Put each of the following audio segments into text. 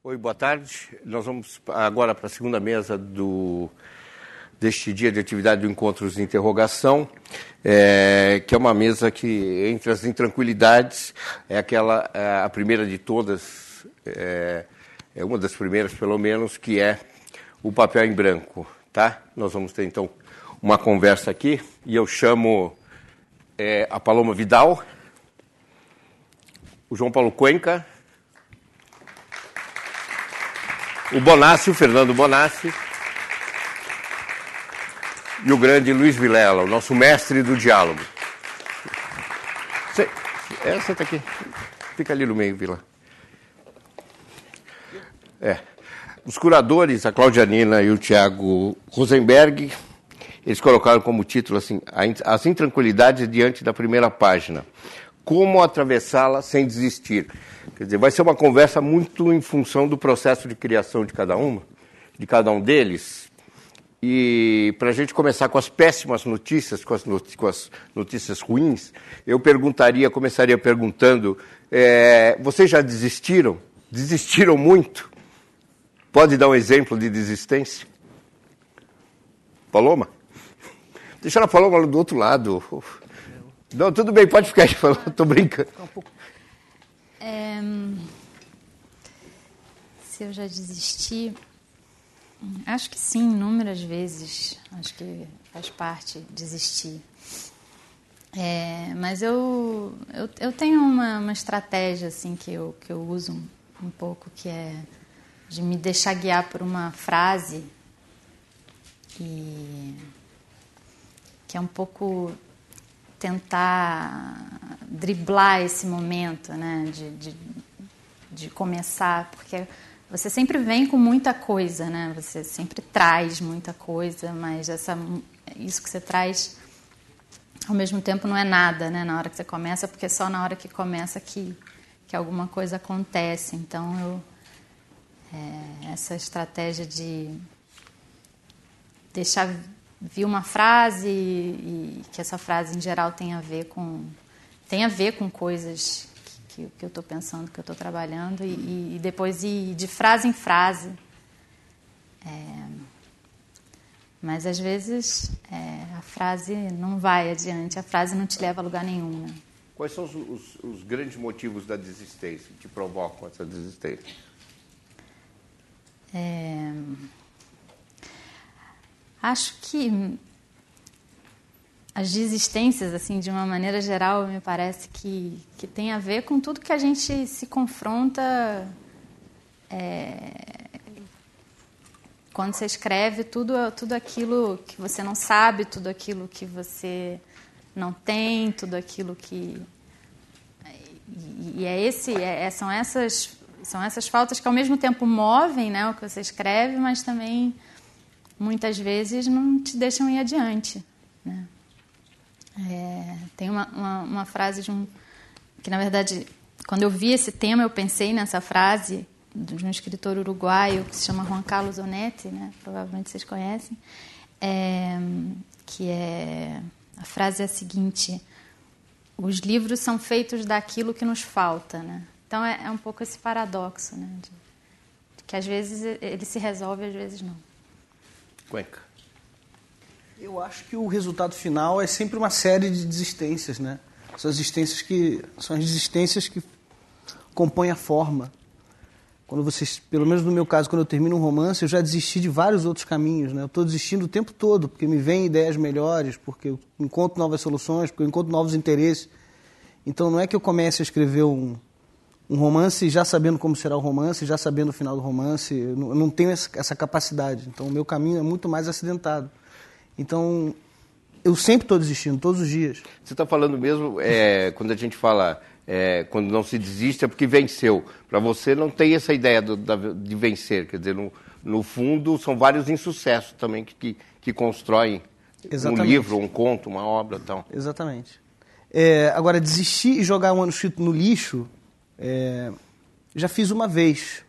Oi, boa tarde. Nós vamos agora para a segunda mesa deste dia de atividade do Encontros de Interrogação, que é uma mesa que, entre as intranquilidades, a primeira de todas, é uma das primeiras, pelo menos, que é o papel em branco, tá? Nós vamos ter, então, uma conversa aqui, e eu chamo a Paloma Vidal, o João Paulo Cuenca, o Bonassi, o Fernando Bonassi, e o grande Luiz Vilela, o nosso mestre do diálogo. Senta aqui. Fica ali no meio, Vila. Os curadores, a Cláudia Nina e o Tiago Rosenberg, eles colocaram como título assim, As Intranquilidades diante da primeira página. Como atravessá-la sem desistir. Quer dizer, vai ser uma conversa muito em função do processo de criação de cada um deles. E para a gente começar com as péssimas notícias, com as notícias ruins, eu começaria perguntando, vocês já desistiram? Desistiram muito? Pode dar um exemplo de desistência? Paloma? Deixa a Paloma do outro lado. Não, tudo bem, pode ficar aí falando, estou brincando. Se eu já desisti, acho que sim, inúmeras vezes. Acho que faz parte desistir. Mas eu tenho uma estratégia assim, que eu uso um pouco, que é de me deixar guiar por uma frase que é um pouco tentar driblar esse momento, né, de começar, porque você sempre vem com muita coisa, né, você sempre traz muita coisa, mas isso que você traz, ao mesmo tempo, não é nada, né, na hora que você começa, porque é só na hora que começa que alguma coisa acontece. Então, essa estratégia de deixar vir uma frase e que essa frase em geral tem a ver com coisas que eu estou pensando, que eu estou trabalhando, e depois ir de frase em frase. Mas às vezes a frase não vai adiante, a frase não te leva a lugar nenhum, né? Quais são os grandes motivos da desistência, que te provocam essa desistência? Acho que as desistências, assim, de uma maneira geral, me parece que tem a ver com tudo que a gente se confronta quando você escreve, tudo aquilo que você não sabe, tudo aquilo que você não tem, tudo aquilo que... são essas faltas que ao mesmo tempo movem, né, o que você escreve, mas também muitas vezes não te deixam ir adiante, né? Tem uma frase que, na verdade, quando eu vi esse tema, eu pensei nessa frase de um escritor uruguaio que se chama Juan Carlos Onetti, né? Provavelmente vocês conhecem, a frase é a seguinte: os livros são feitos daquilo que nos falta, né? Então é um pouco esse paradoxo, né? De que às vezes ele se resolve, às vezes não. Cuenca. Eu acho que o resultado final é sempre uma série de desistências, né? São as desistências que compõem a forma. Quando pelo menos no meu caso, quando eu termino um romance, eu já desisti de vários outros caminhos, né? Eu estou desistindo o tempo todo, porque me vêm ideias melhores, porque eu encontro novas soluções, porque eu encontro novos interesses. Então não é que eu comece a escrever um romance já sabendo como será o romance, já sabendo o final do romance. Eu não tenho essa capacidade. Então o meu caminho é muito mais acidentado. Então, eu sempre estou desistindo, todos os dias. Você está falando mesmo, quando a gente fala, quando não se desiste, é porque venceu. Para você não tem essa ideia de vencer, quer dizer, no fundo são vários insucessos também que constroem um livro, um conto, uma obra e tal. Exatamente. Agora, desistir e jogar um manuscrito no lixo, já fiz uma vez,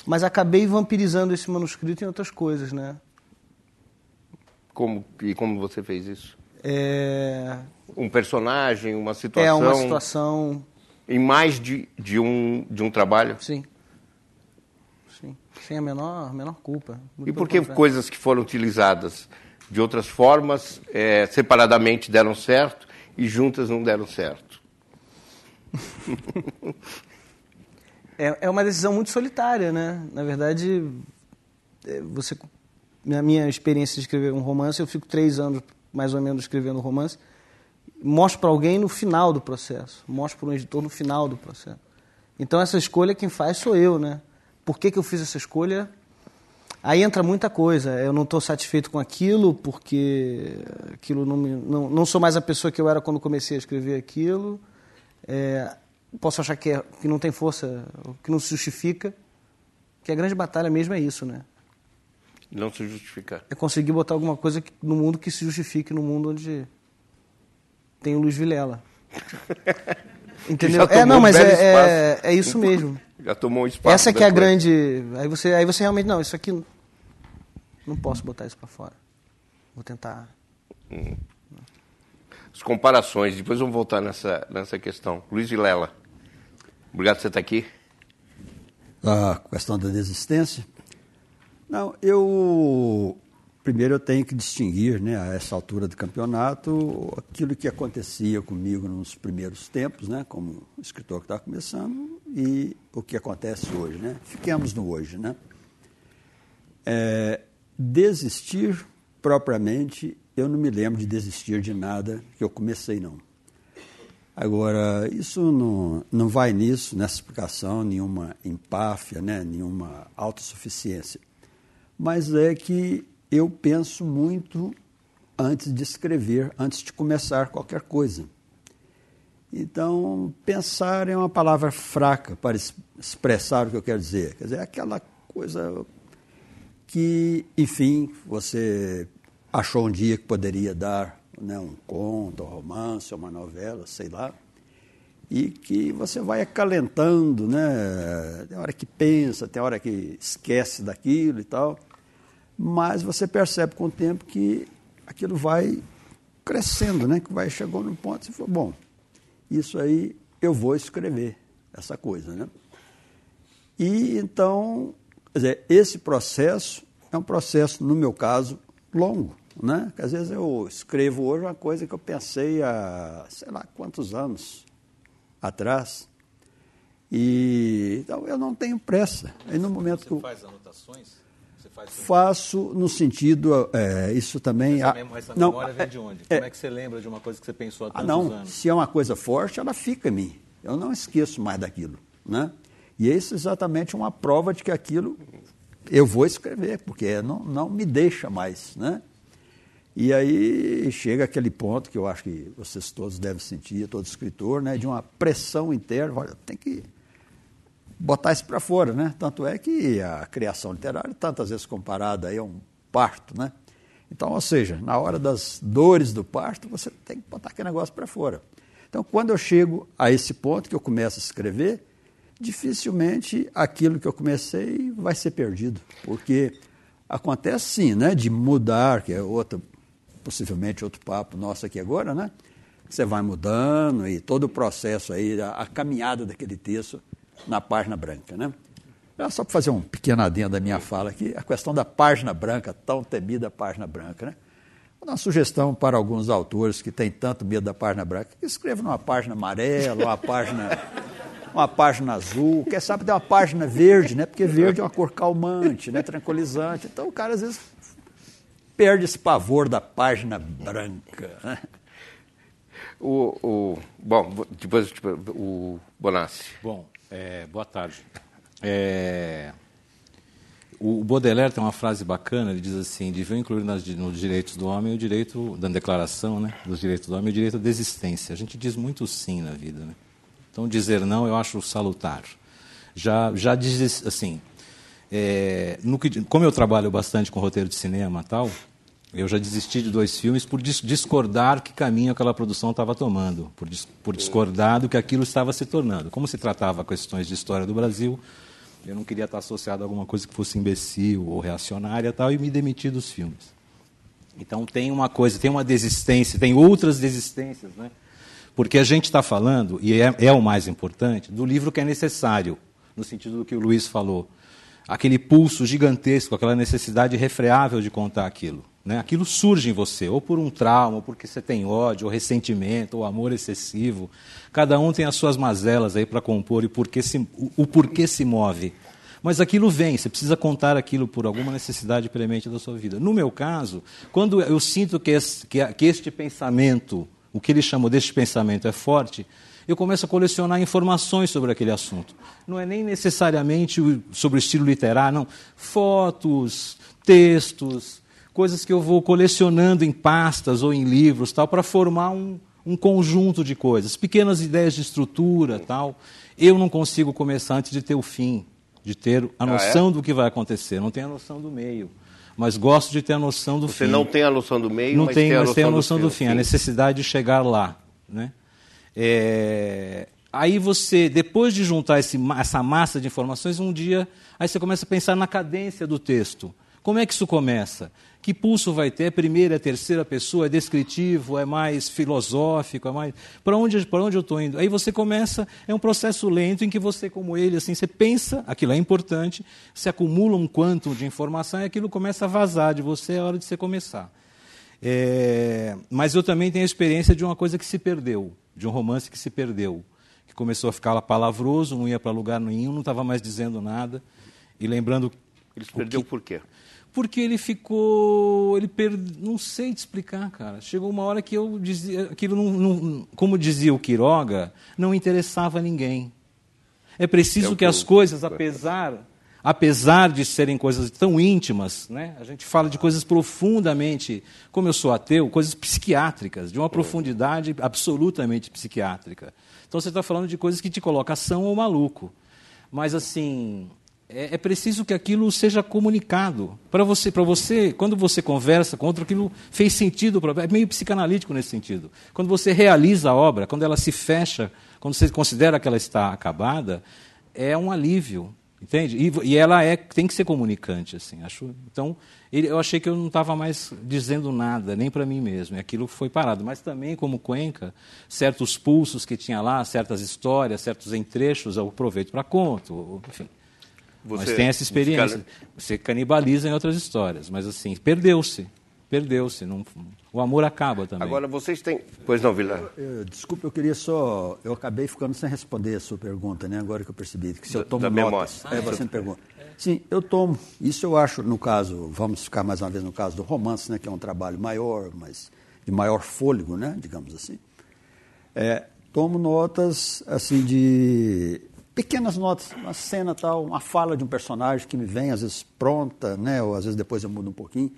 mas acabei vampirizando esse manuscrito em outras coisas, né? Como você fez isso? Um personagem, uma situação... É uma situação... Em mais de um trabalho? Sim. sim. Sem a menor culpa. E por que coisas que foram utilizadas de outras formas, separadamente deram certo e juntas não deram certo? É uma decisão muito solitária, né? Na verdade, na minha experiência de escrever um romance, eu fico 3 anos, mais ou menos, escrevendo um romance, mostro para alguém no final do processo, mostro para um editor no final do processo. Então, essa escolha quem faz sou eu, né? Por que eu fiz essa escolha? Aí entra muita coisa. Eu não estou satisfeito com aquilo, porque aquilo não sou mais a pessoa que eu era quando comecei a escrever aquilo. Posso achar que não tem força, que não se justifica. Que a grande batalha mesmo é isso, né? Não se justificar. É conseguir botar alguma coisa no mundo que se justifique, no mundo onde tem o Luiz Vilela. Entendeu? Não, mas é isso mesmo. Já tomou um espaço. Essa que é a grande... Aí você realmente... Não, isso aqui... Não posso botar isso para fora. Vou tentar... As comparações. Depois vamos voltar nessa questão. Luiz Vilela. Obrigado por você estar aqui. A questão da desistência. Não, primeiro eu tenho que distinguir, né, a essa altura do campeonato, aquilo que acontecia comigo nos primeiros tempos, né, como escritor que estava começando, e o que acontece hoje, né? Fiquemos no hoje, né? Desistir, propriamente, eu não me lembro de desistir de nada que eu comecei, não. Agora, isso não vai nessa explicação, nenhuma empáfia, né, nenhuma autossuficiência. Mas é que eu penso muito antes de escrever, antes de começar qualquer coisa. Então, pensar é uma palavra fraca para expressar o que eu quero dizer. Quer dizer, é aquela coisa que, enfim, você achou um dia que poderia dar, né, um conto, um romance, uma novela, sei lá, e que você vai acalentando, né? Tem hora que pensa, tem hora que esquece daquilo e tal. Mas você percebe com o tempo que aquilo vai crescendo, né? Que chegou num ponto e você falou, bom, isso aí eu vou escrever, essa coisa, né? E então, quer dizer, esse processo é um processo, no meu caso, longo, né? Que às vezes eu escrevo hoje uma coisa que eu pensei há, sei lá, quantos anos atrás. E então eu não tenho pressa. Aí no momento Você faz anotações? Faço no sentido, isso também... Essa memória vem de onde? Como é que você lembra de uma coisa que você pensou há tantos anos? Se é uma coisa forte, ela fica em mim. Eu não esqueço mais daquilo, né? E isso é exatamente uma prova de que aquilo eu vou escrever, porque não me deixa mais, né? E aí chega aquele ponto que eu acho que vocês todos devem sentir, todo escritor, né? De uma pressão interna, olha, tem que botar isso para fora, né? Tanto é que a criação literária, tantas vezes comparada aí a um parto, né? Então, ou seja, na hora das dores do parto, você tem que botar aquele negócio para fora. Então, quando eu chego a esse ponto que eu começo a escrever, dificilmente aquilo que eu comecei vai ser perdido, porque acontece sim, né? De mudar, que é possivelmente outro papo nosso aqui agora, né? Você vai mudando e todo o processo aí, a caminhada daquele texto na página branca, né? Só para fazer um pequeno adendo da minha fala aqui, a questão da página branca, tão temida página branca, né? Vou dar uma sugestão para alguns autores que têm tanto medo da página branca, que escrevam numa página amarela, uma página azul, quem sabe tem uma página verde, né? Porque verde é uma cor calmante, né? Tranquilizante. Então o cara às vezes perde esse pavor da página branca, né? Bom, depois o Bonassi. Bom, boa tarde. O Baudelaire tem uma frase bacana, ele diz assim, deviam incluir nos direitos do homem o direito, da declaração, né, dos direitos do homem, o direito à desistência. A gente diz muito sim na vida, né? Então dizer não eu acho salutar. Já diz assim, como eu trabalho bastante com roteiro de cinema e tal, eu já desisti de 2 filmes por discordar que caminho aquela produção estava tomando, por discordar do que aquilo estava se tornando. Como se tratava questões de história do Brasil, eu não queria estar associado a alguma coisa que fosse imbecil ou reacionária e tal, e me demiti dos filmes. Então tem uma coisa, tem uma desistência, tem outras desistências, né? Porque a gente está falando, e é o mais importante, do livro que é necessário, no sentido do que o Luiz falou. aquele pulso gigantesco, aquela necessidade irrefreável de contar aquilo. Né? Aquilo surge em você, ou por um trauma, ou porque você tem ódio, ou ressentimento, ou amor excessivo. Cada um tem as suas mazelas aí para compor e o porquê se move. Mas aquilo vem, você precisa contar aquilo por alguma necessidade premente da sua vida. No meu caso, quando eu sinto que este pensamento, o que ele chamou deste pensamento é forte, eu começo a colecionar informações sobre aquele assunto. Não é nem necessariamente sobre o estilo literário, não. Fotos, textos, coisas que eu vou colecionando em pastas ou em livros, tal, para formar um conjunto de coisas, pequenas ideias de estrutura, tal. Eu não consigo começar antes de ter o fim, de ter a noção do que vai acontecer. Não tenho a noção do meio, mas gosto de ter a noção do fim. Você não tem a noção do meio, não mas tem a noção do fim, a necessidade de chegar lá, né? Aí você, depois de juntar essa massa de informações, um dia, aí você começa a pensar na cadência do texto. Como é que isso começa? Que pulso vai ter? É primeira, é terceira pessoa? É descritivo? É mais filosófico? É mais... Para onde eu estou indo? Aí você começa, é um processo lento em que você, como ele, assim, você pensa, aquilo é importante, se acumula um quantum de informação e aquilo começa a vazar de você, é hora de você começar. Mas eu também tenho a experiência de uma coisa que se perdeu, de um romance que se perdeu, que começou a ficar palavroso, não ia para lugar nenhum, não estava mais dizendo nada, e lembrando... Ele se perdeu por quê? Porque ele ficou... Não sei te explicar, cara. Chegou uma hora que eu dizia... Aquilo não, como dizia o Quiroga, não interessava a ninguém. É preciso que as coisas, apesar de serem coisas tão íntimas, né? A gente fala de coisas profundamente, como eu sou ateu, coisas psiquiátricas, de uma profundidade absolutamente psiquiátrica. Então você está falando de coisas que te colocam são ou maluco. Mas assim... É preciso que aquilo seja comunicado. Para você, quando você conversa com outro, aquilo fez sentido. É meio psicanalítico nesse sentido. Quando você realiza a obra, quando ela se fecha, quando você considera que ela está acabada, é um alívio, entende? E ela tem que ser comunicante, assim. Então, eu achei que eu não estava mais dizendo nada, nem para mim mesmo. E aquilo foi parado. Mas também, como Cuenca, certos pulsos que tinha lá, certas histórias, certos entrechos, eu aproveito para conto, enfim. Mas tem essa experiência. Você canibaliza em outras histórias. Mas, assim, perdeu-se. O amor acaba também. Agora, vocês têm... Pois não, Vilar? Desculpa, eu queria só... Eu acabei ficando sem responder a sua pergunta, né? Agora que eu percebi. Que se eu tomo notas... Você me pergunta. Sim, eu tomo. Isso eu acho, no caso... Vamos ficar mais uma vez no caso do romance, né? Que é um trabalho maior, mas de maior fôlego, né? Digamos assim. Tomo notas, assim, de... pequenas notas, uma cena tal, uma fala de um personagem que me vem, às vezes pronta, né? Ou às vezes depois eu mudo um pouquinho.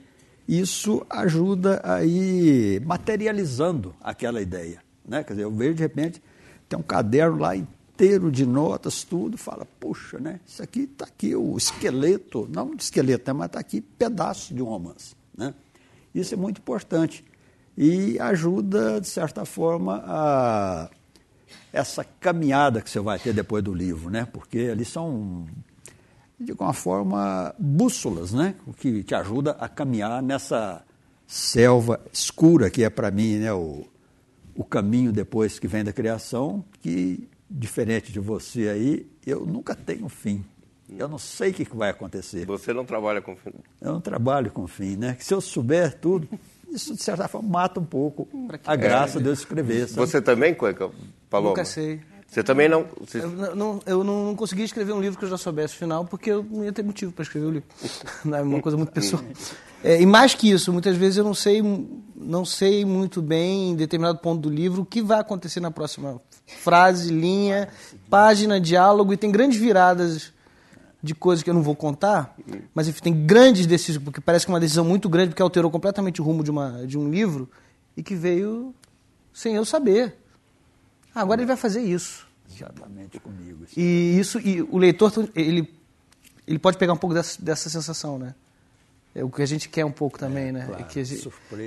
Isso ajuda a ir materializando aquela ideia, né? Quer dizer, eu vejo de repente, tem um caderno lá inteiro de notas, tudo, fala, puxa, né? Isso aqui está aqui o esqueleto, não de esqueleto, né? Mas está aqui pedaço de um romance, né? Isso é muito importante e ajuda, de certa forma, a... essa caminhada que você vai ter depois do livro, né? Porque ali são, de alguma forma, bússolas, né? O que te ajuda a caminhar nessa selva escura que é para mim, né? O caminho depois que vem da criação, que, diferente de você aí, eu nunca tenho fim. Eu não sei o que vai acontecer. Você não trabalha com fim? Eu não trabalho com fim, né? Se eu souber tudo... Isso, de certa forma, mata um pouco a graça de eu escrever. Sabe? Você também, Cuenca, Paloma? Nunca sei. Você também não... Eu não consegui escrever um livro que eu já soubesse o final, porque eu não ia ter motivo para escrever o livro. Não é uma coisa muito pessoal. E mais que isso, muitas vezes eu não sei muito bem, em determinado ponto do livro, o que vai acontecer na próxima frase, linha, página, diálogo, e tem grandes viradas de coisas que eu não vou contar, mas enfim, tem grandes decisões, porque parece que é uma decisão muito grande, porque alterou completamente o rumo de um livro, e que veio sem eu saber. Agora ele vai fazer isso. Exatamente comigo. E o leitor, ele pode pegar um pouco dessa sensação, né? É o que a gente quer um pouco também, né? Claro,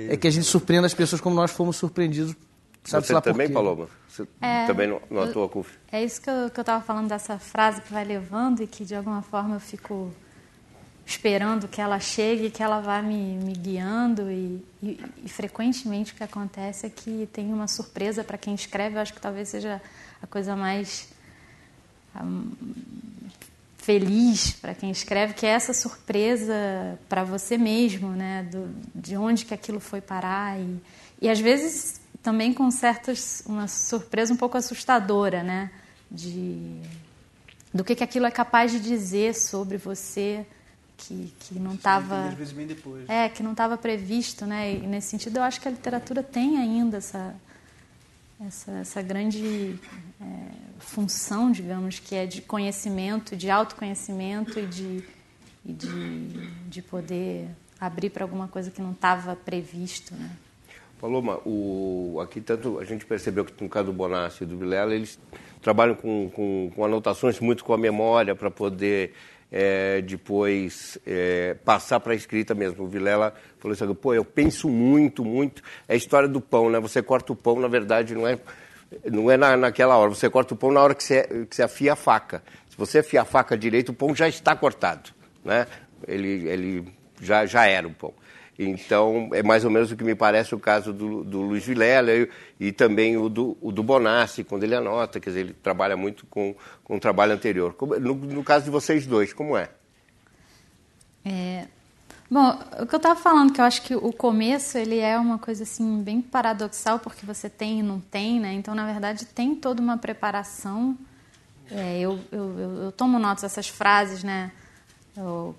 é que a gente surpreenda as pessoas como nós fomos surpreendidos. Sabe Você também, Paloma? Você também não atua com... É isso que eu estava falando dessa frase que vai levando e que, de alguma forma, eu fico esperando que ela chegue, que ela vá me guiando. E frequentemente o que acontece é que tem uma surpresa para quem escreve. Eu acho que talvez seja a coisa mais feliz para quem escreve, que é essa surpresa para você mesmo, né? De onde que aquilo foi parar e às vezes também com uma surpresa um pouco assustadora, né? Do que aquilo é capaz de dizer sobre você que não estava... Às vezes bem depois. que não estava previsto, né? E nesse sentido eu acho que a literatura tem ainda essa grande função, digamos, que é de conhecimento, de autoconhecimento e de poder abrir para alguma coisa que não estava previsto, né? Paloma, aqui tanto a gente percebeu que no caso do Bonassi e do Vilela, eles trabalham com anotações muito com a memória para poder depois passar para a escrita mesmo. O Vilela falou assim, pô, eu penso muito, é a história do pão, né? Você corta o pão, na verdade, não é naquela hora, você corta o pão na hora que você afia a faca. Se você afia a faca direito, o pão já está cortado, né? Ele já era o pão. Então, é mais ou menos o que me parece o caso do Luiz Vilela e também o do Bonassi, quando ele anota, quer dizer, ele trabalha muito com o trabalho anterior. No caso de vocês dois, como é? Bom, o que eu estava falando, que eu acho que o começo ele é uma coisa assim bem paradoxal, porque você tem e não tem, né? Então, na verdade, tem toda uma preparação. Eu tomo notas dessas frases, né?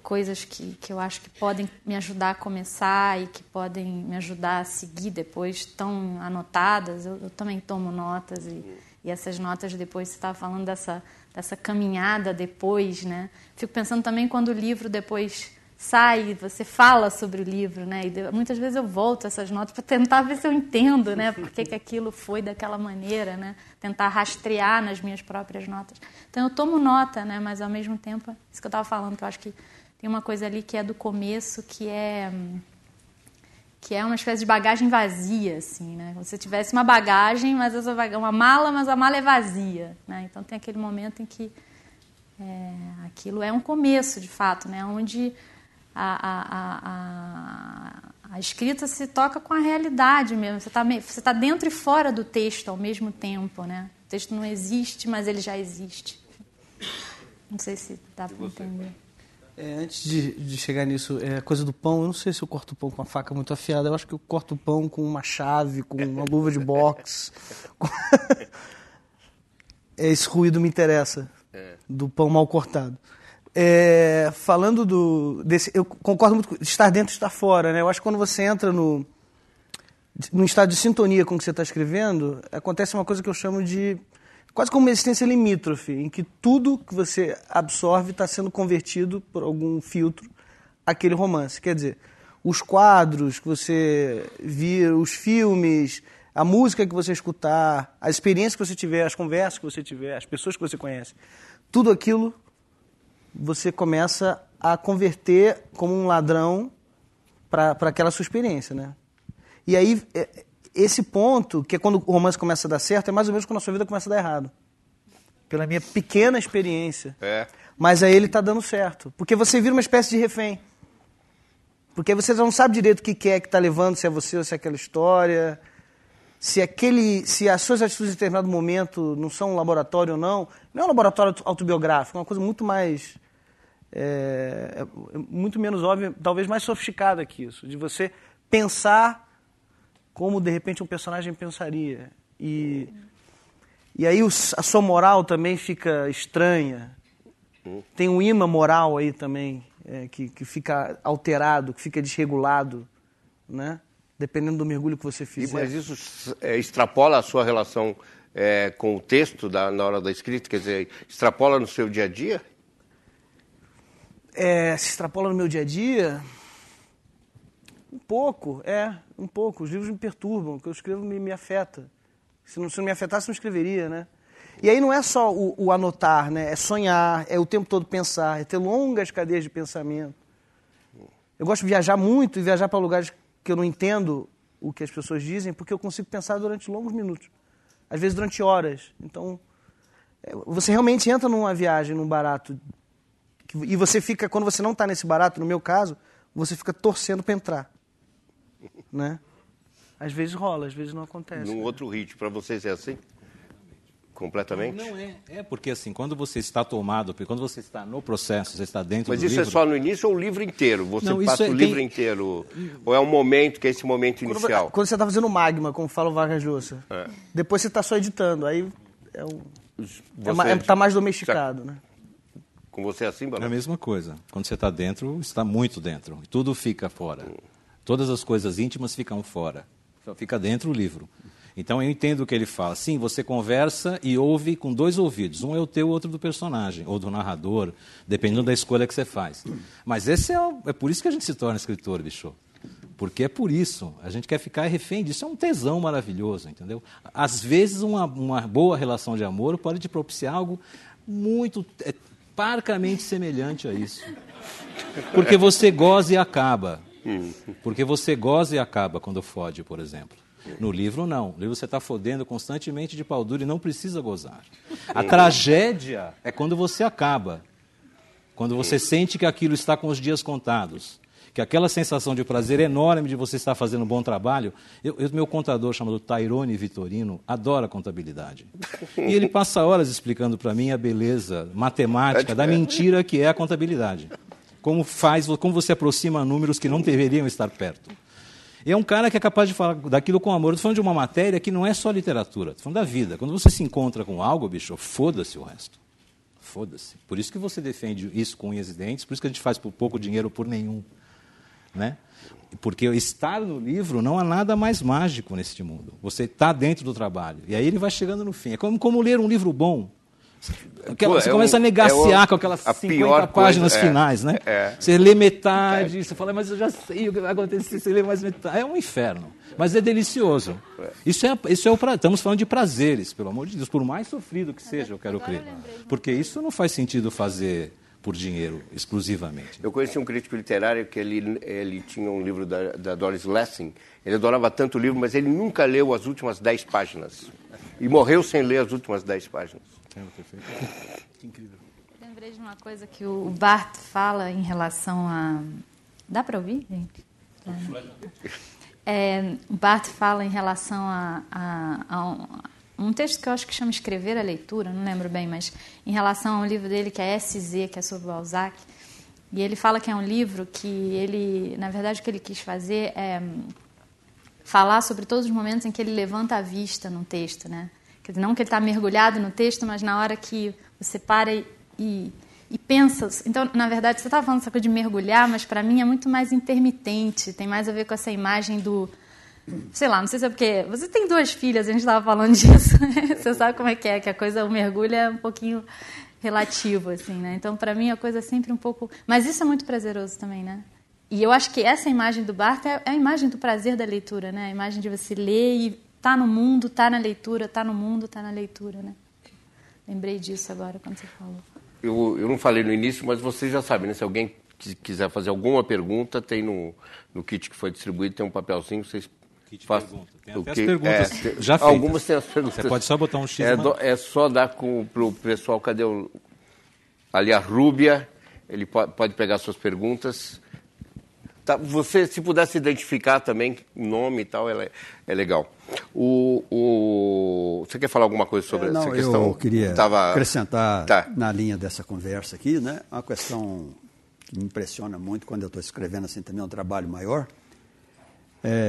Coisas que eu acho que podem me ajudar a começar e que podem me ajudar a seguir depois, estão anotadas. Eu também tomo notas e essas notas depois, você estava falando dessa caminhada depois, né? Fico pensando também quando o livro depois sai, você fala sobre o livro, né? E muitas vezes eu volto a essas notas para tentar ver se eu entendo, né? Por que aquilo foi daquela maneira, né? Tentar rastrear nas minhas próprias notas. Então eu tomo nota, né? Mas ao mesmo tempo, isso que eu estava falando, que eu acho que tem uma coisa ali que é do começo, que é uma espécie de bagagem vazia, assim, né? Como se você tivesse uma bagagem, mas uma mala, mas a mala é vazia, né? Então tem aquele momento em que aquilo é um começo, de fato, né? Onde a escrita se toca com a realidade mesmo. Você tá dentro e fora do texto ao mesmo tempo, né? O texto não existe, mas ele já existe. Não sei se dá para entender. Antes de chegar nisso, a coisa do pão, eu não sei se eu corto o pão com uma faca muito afiada. Eu acho que eu corto o pão com uma chave, com uma luva de boxe. Esse ruído me interessa, do pão mal cortado. Falando desse, eu concordo muito com estar dentro e estar fora, né? Eu acho que quando você entra no estado de sintonia com o que você está escrevendo, acontece uma coisa que eu chamo de quase como uma existência limítrofe, em que tudo que você absorve está sendo convertido por algum filtro àquele romance. Quer dizer, os quadros que você vira, os filmes, a música que você escutar, a experiência que você tiver, as conversas que você tiver, as pessoas que você conhece, tudo aquilo você começa a converter como um ladrão para aquela sua experiência, né? E aí, esse ponto, que é quando o romance começa a dar certo, é mais ou menos quando a sua vida começa a dar errado. Pela minha pequena experiência. Mas aí ele está dando certo. Porque você vira uma espécie de refém. Porque você não sabe direito o que é que está levando, se é você ou se é aquela história, se as suas atitudes em determinado momento não são um laboratório ou não. Não é um laboratório autobiográfico, é uma coisa muito mais... muito menos óbvia, talvez mais sofisticada que isso. De você pensar como, de repente, um personagem pensaria. E aí a sua moral também fica estranha. Tem um imã moral aí também, que fica alterado, que fica desregulado, né? Dependendo do mergulho que você fizer. Mas isso extrapola a sua relação com o texto na hora da escrita? Quer dizer, extrapola no seu dia a dia? Se extrapola no meu dia a dia? Um pouco. Os livros me perturbam, o que eu escrevo me afeta. Se não me afetasse, não escreveria, né? E aí não é só o anotar, né? É sonhar, é o tempo todo pensar, é ter longas cadeias de pensamento. Eu gosto de viajar muito e viajar para lugares que eu não entendo o que as pessoas dizem, porque eu consigo pensar durante longos minutos. Às vezes durante horas. Então, você realmente entra numa viagem, num barato, e você fica, quando você não está nesse barato, no meu caso, você fica torcendo para entrar. Né? Às vezes rola, às vezes não acontece. Num outro ritmo, para vocês é assim? completamente? Não é. É porque, assim, quando você está tomado, quando você está no processo, você está dentro do livro... Mas isso é só no início ou o livro inteiro? Você Não, passa isso o livro inteiro? Ou é um momento, que é esse momento inicial? Quando você está fazendo magma, como fala o Vargas Llosa, depois você está só editando, aí tá mais domesticado, né? Com você é assim, Barão? É a mesma coisa. Quando você está dentro, está muito dentro. Tudo fica fora. Todas as coisas íntimas ficam fora. Só fica dentro o livro. Então, eu entendo o que ele fala. Sim, você conversa e ouve com 2 ouvidos. Um é o teu, outro do personagem, ou do narrador, dependendo da escolha que você faz. Mas esse é por isso que a gente se torna escritor, bicho. Porque é por isso. A gente quer ficar refém disso. É um tesão maravilhoso, entendeu? Às vezes, uma boa relação de amor pode te propiciar algo muito... parcamente semelhante a isso. Porque você goza e acaba. Porque você goza e acaba quando fode, por exemplo. No livro, não. No livro você está fodendo constantemente de pau duro e não precisa gozar. A tragédia é quando você acaba. Quando você sente que aquilo está com os dias contados. Que aquela sensação de prazer enorme de você estar fazendo um bom trabalho... Meu contador, chamado Tairone Vitorino, adora contabilidade. E ele passa horas explicando para mim a beleza matemática da mentira que é a contabilidade. Como você aproxima números que não deveriam estar perto. E é um cara que é capaz de falar daquilo com amor. Estou falando de uma matéria que não é só literatura, estou falando da vida. Quando você se encontra com algo, bicho, foda-se o resto. Foda-se. Por isso que você defende isso com unhas e dentes, por isso que a gente faz por pouco dinheiro por nenhum. Né? Porque estar no livro não há nada mais mágico neste mundo. Você está dentro do trabalho. E aí ele vai chegando no fim. É como ler um livro bom. Você começa a negaciar com aquelas 50 páginas finais, né? Você lê metade, você fala, mas eu já sei o que vai acontecer, você lê mais metade. É um inferno. Mas é delicioso. Estamos falando de prazeres, pelo amor de Deus. Por mais sofrido que seja, eu quero crer. Porque isso não faz sentido fazer por dinheiro, exclusivamente. Eu conheci um crítico literário que ele tinha um livro da Doris Lessing. Ele adorava tanto o livro, mas ele nunca leu as últimas 10 páginas. E morreu sem ler as últimas 10 páginas. Que incrível. Lembrei de uma coisa que o Barthes fala em relação a... Dá para ouvir, gente? O Barthes fala em relação a um texto que eu acho que chama Escrever a Leitura, não lembro bem, mas em relação a um livro dele que é SZ, que é sobre Balzac. E ele fala que é um livro que ele, na verdade, o que ele quis fazer é falar sobre todos os momentos em que ele levanta a vista no texto, né? Quer dizer, não que ele está mergulhado no texto, mas na hora que você para e pensa... Então, na verdade, você estava falando essa coisa de mergulhar, mas para mim é muito mais intermitente, tem mais a ver com essa imagem do... Sei lá, não sei se é porque... Você tem 2 filhas, a gente estava falando disso, né? Você sabe como é, que a coisa, o mergulho é um pouquinho relativo, assim, né? Então, para mim, a coisa é sempre um pouco... Mas isso é muito prazeroso também, né? E eu acho que essa imagem do Barthes é a imagem do prazer da leitura, né? A imagem de você ler e tá no mundo, tá na leitura, tá no mundo, tá na leitura, né? Lembrei disso agora quando você falou. Eu não falei no início, mas vocês já sabem, né? Se alguém quiser fazer alguma pergunta, tem no kit que foi distribuído, tem um papelzinho, vocês fazem. Tem até as perguntas já feitas. Algumas tem as perguntas. Você pode só botar um X. É só dar pro pessoal, cadê ali a Rúbia, ele pode pegar suas perguntas. Tá, você, se pudesse identificar também o nome e tal, é legal. Você quer falar alguma coisa sobre essa questão? Eu queria acrescentar na linha dessa conversa aqui, né, uma questão que me impressiona muito quando eu estou escrevendo assim também um trabalho maior.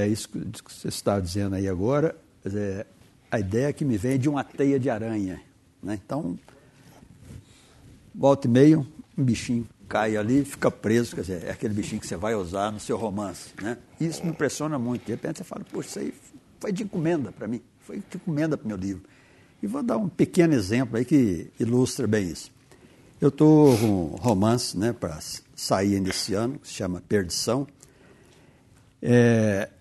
Isso que você está dizendo aí agora, a ideia que me vem é de uma teia de aranha. Né? Então, volta e meia, um bichinho cai ali, fica preso, quer dizer, é aquele bichinho que você vai usar no seu romance, né? Isso me impressiona muito. De repente você fala, poxa, isso aí foi de encomenda para mim, foi de encomenda para o meu livro. E vou dar um pequeno exemplo aí que ilustra bem isso. Eu estou com um romance, né, para sair ainda esse ano, que se chama Perdição.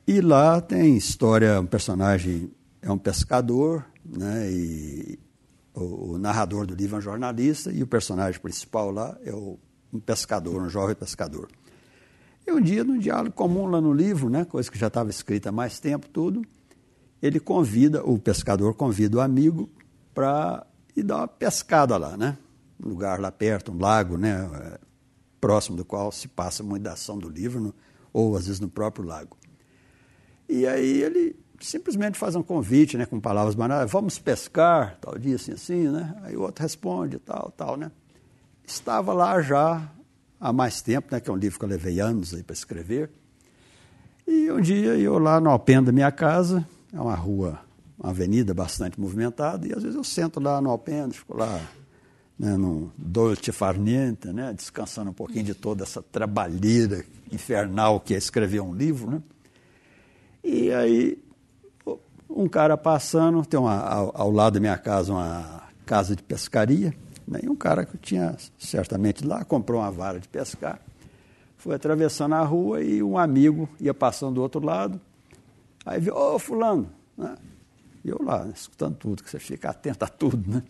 E lá tem história, um personagem é um pescador, né, e o narrador do livro é um jornalista, e o personagem principal lá é um pescador, um jovem pescador. E um dia, num diálogo comum lá no livro, né, coisa que já estava escrita há mais tempo, tudo, o pescador convida o amigo para ir dar uma pescada lá, né, um lugar lá perto, um lago, né, próximo do qual se passa muita ação do livro, ou às vezes no próprio lago. E aí ele simplesmente faz um convite, né, com palavras banais, vamos pescar, tal dia assim, assim, né? Aí o outro responde, tal, né? Estava lá já há mais tempo, né, que é um livro que eu levei anos aí para escrever. E um dia eu lá no alpendre da minha casa, é uma rua, uma avenida bastante movimentada, e às vezes eu sento lá no alpendre, fico lá, né, num dolce far niente, né, descansando um pouquinho de toda essa trabalheira infernal que é escrever um livro, né? E aí um cara passando, tem ao lado da minha casa uma casa de pescaria, né, e um cara que tinha certamente lá, comprou uma vara de pescar, foi atravessando a rua e um amigo ia passando do outro lado, aí viu, ô fulano, né? E eu lá, né, escutando tudo, que você fica atento a tudo, né?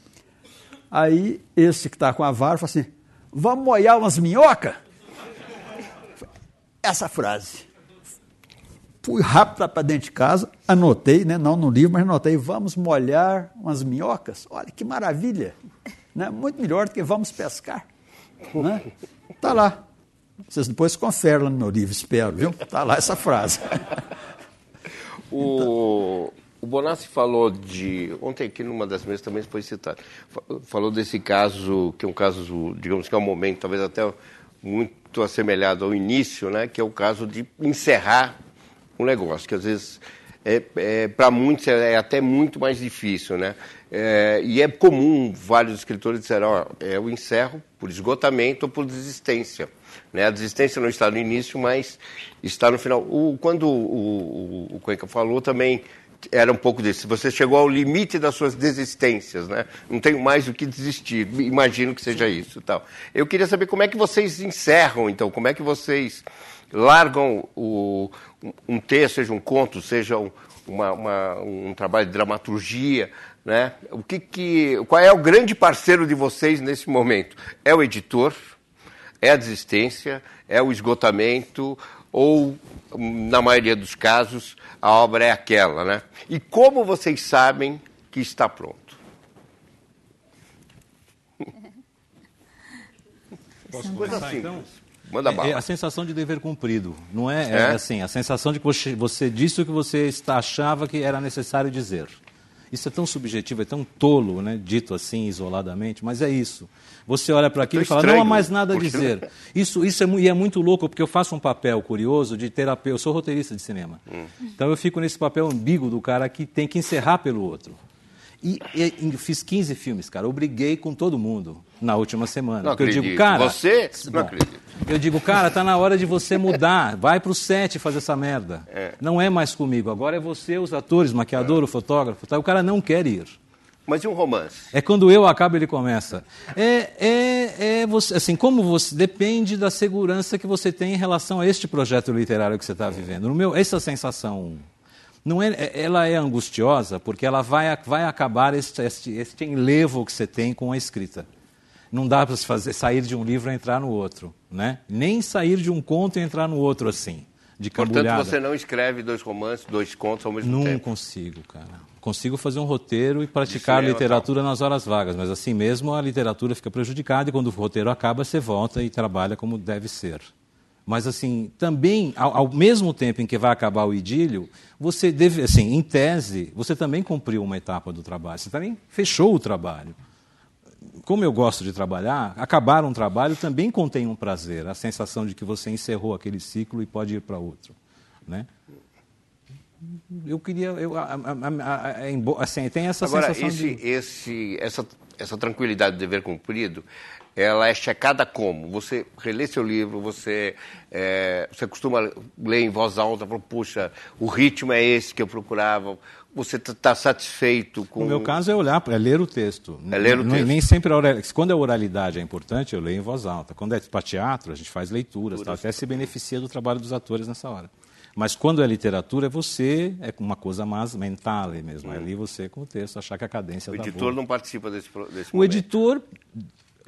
Aí esse que está com a vara falou assim, vamos molhar umas minhocas? Essa frase. Fui rápido para dentro de casa, anotei, né, não no livro, mas anotei, vamos molhar umas minhocas? Olha que maravilha, né? Muito melhor do que vamos pescar. Né? Tá lá. Vocês depois conferem lá no meu livro, espero, viu? Tá lá essa frase. O Bonassi falou ontem aqui numa das mesas também foi citado, falou desse caso, que é um caso, digamos que é um momento talvez até muito assemelhado ao início, né, que é o caso de encerrar um negócio, que às vezes para muitos é até muito mais difícil, né? E é comum vários escritores disserem, eu encerro por esgotamento ou por desistência. Né? A desistência não está no início, mas está no final. Quando o Cuenca falou também era um pouco disso. Você chegou ao limite das suas desistências, né? Não tenho mais o que desistir. Imagino que seja isso, tal. Eu queria saber como é que vocês encerram, então, como é que vocês largam um texto, seja um conto, seja um trabalho de dramaturgia, né? Qual é o grande parceiro de vocês nesse momento? É o editor? É a desistência? É o esgotamento? Ou, na maioria dos casos, a obra é aquela, né? E como vocês sabem que está pronto? Posso Coisa começar, simples. então? Manda bala. É a sensação de dever cumprido, não é? É assim, a sensação de que você disse o que você achava que era necessário dizer. Isso é tão subjetivo, é tão tolo, né? Dito assim, isoladamente, mas é isso. Você olha para aquilo e fala, não há mais nada a dizer. Isso é muito louco, porque eu faço um papel curioso de terapeuta. Eu sou roteirista de cinema. Então eu fico nesse papel ambíguo do cara que tem que encerrar pelo outro. E fiz 15 filmes, cara. Eu briguei com todo mundo na última semana. Não porque acredito. Eu digo, cara, você? Não acredito. Eu digo, cara, tá na hora de você mudar. Vai pro set fazer essa merda. Não é mais comigo. Agora é você, os atores, maquiador, o fotógrafo. Tá? O cara não quer ir. Mas e um romance? É quando eu acabo, ele começa. Você, assim, como você depende da segurança que você tem em relação a este projeto literário que você está vivendo. Essa sensação não ela é angustiosa porque ela vai acabar este enlevo que você tem com a escrita. Não dá para sair de um livro e entrar no outro, né? Nem sair de um conto e entrar no outro assim, de cambulhada. Portanto, você não escreve 2 romances, 2 contos ao mesmo tempo? Não consigo, cara. Consigo fazer um roteiro e praticar literatura nas horas vagas, mas assim mesmo a literatura fica prejudicada e quando o roteiro acaba, você volta e trabalha como deve ser. Mas assim, também, ao mesmo tempo em que vai acabar o idílio, você deve, assim, em tese, você também cumpriu uma etapa do trabalho, você também fechou o trabalho. Como eu gosto de trabalhar, acabar um trabalho também contém um prazer, a sensação de que você encerrou aquele ciclo e pode ir para outro, né? Eu queria, assim, tem essa Agora, sensação essa tranquilidade do dever cumprido, ela é checada como? Você relê seu livro, você costuma ler em voz alta, fala, puxa, o ritmo é esse que eu procurava, você está satisfeito com... No meu caso é ler o texto. Ler o texto. Nem sempre quando a oralidade é importante, eu leio em voz alta. Quando é para teatro, a gente faz leituras, tá? Até se beneficia do trabalho dos atores nessa hora. Mas quando é literatura, é uma coisa mais mental mesmo. É ali você com o texto, achar que a cadência está boa. O editor não participa desse momento.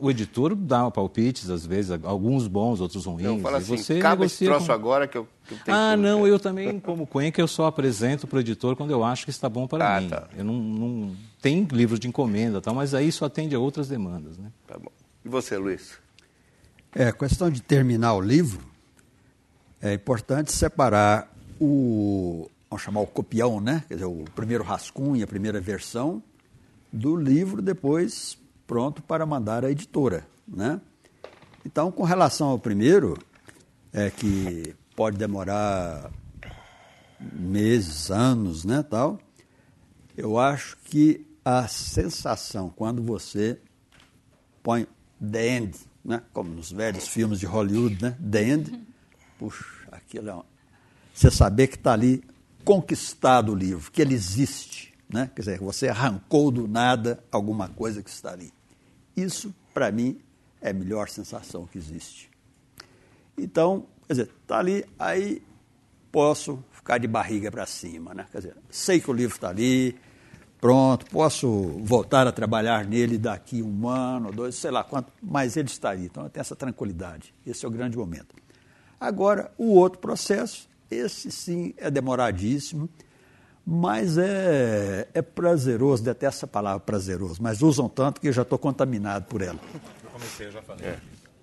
O editor dá palpites, às vezes, alguns bons, outros ruins. Não, fala assim, você cabe esse troço agora que eu tenho eu também, como Cuenca, eu só apresento para o editor quando eu acho que está bom para mim. Tá. Eu não tem livros de encomenda, tal, mas aí isso atende a outras demandas. Né? Tá bom. E você, Luiz? A questão de terminar o livro, é importante separar vamos chamar o copião, né? Quer dizer, o primeiro rascunho, a primeira versão do livro, depois pronto para mandar à editora, né? Então, com relação ao primeiro, que pode demorar meses, anos, né, tal, eu acho que a sensação, quando você põe The End, né, como nos velhos filmes de Hollywood, né, The End, puxa, aquilo é você saber que está ali conquistado o livro, que ele existe, né? Quer dizer, você arrancou do nada alguma coisa que está ali. Isso, para mim, é a melhor sensação que existe. Então, quer dizer, está ali, aí posso ficar de barriga para cima, né? Quer dizer, sei que o livro está ali, pronto, posso voltar a trabalhar nele daqui 1 ano, 2, sei lá quanto, mas ele está ali. Então, eu tenho essa tranquilidade. Esse é o grande momento. Agora, o outro processo, esse sim é demoradíssimo, mas é prazeroso, detesto essa palavra prazeroso, mas usam tanto que eu já estou contaminado por ela. Eu comecei, eu já falei.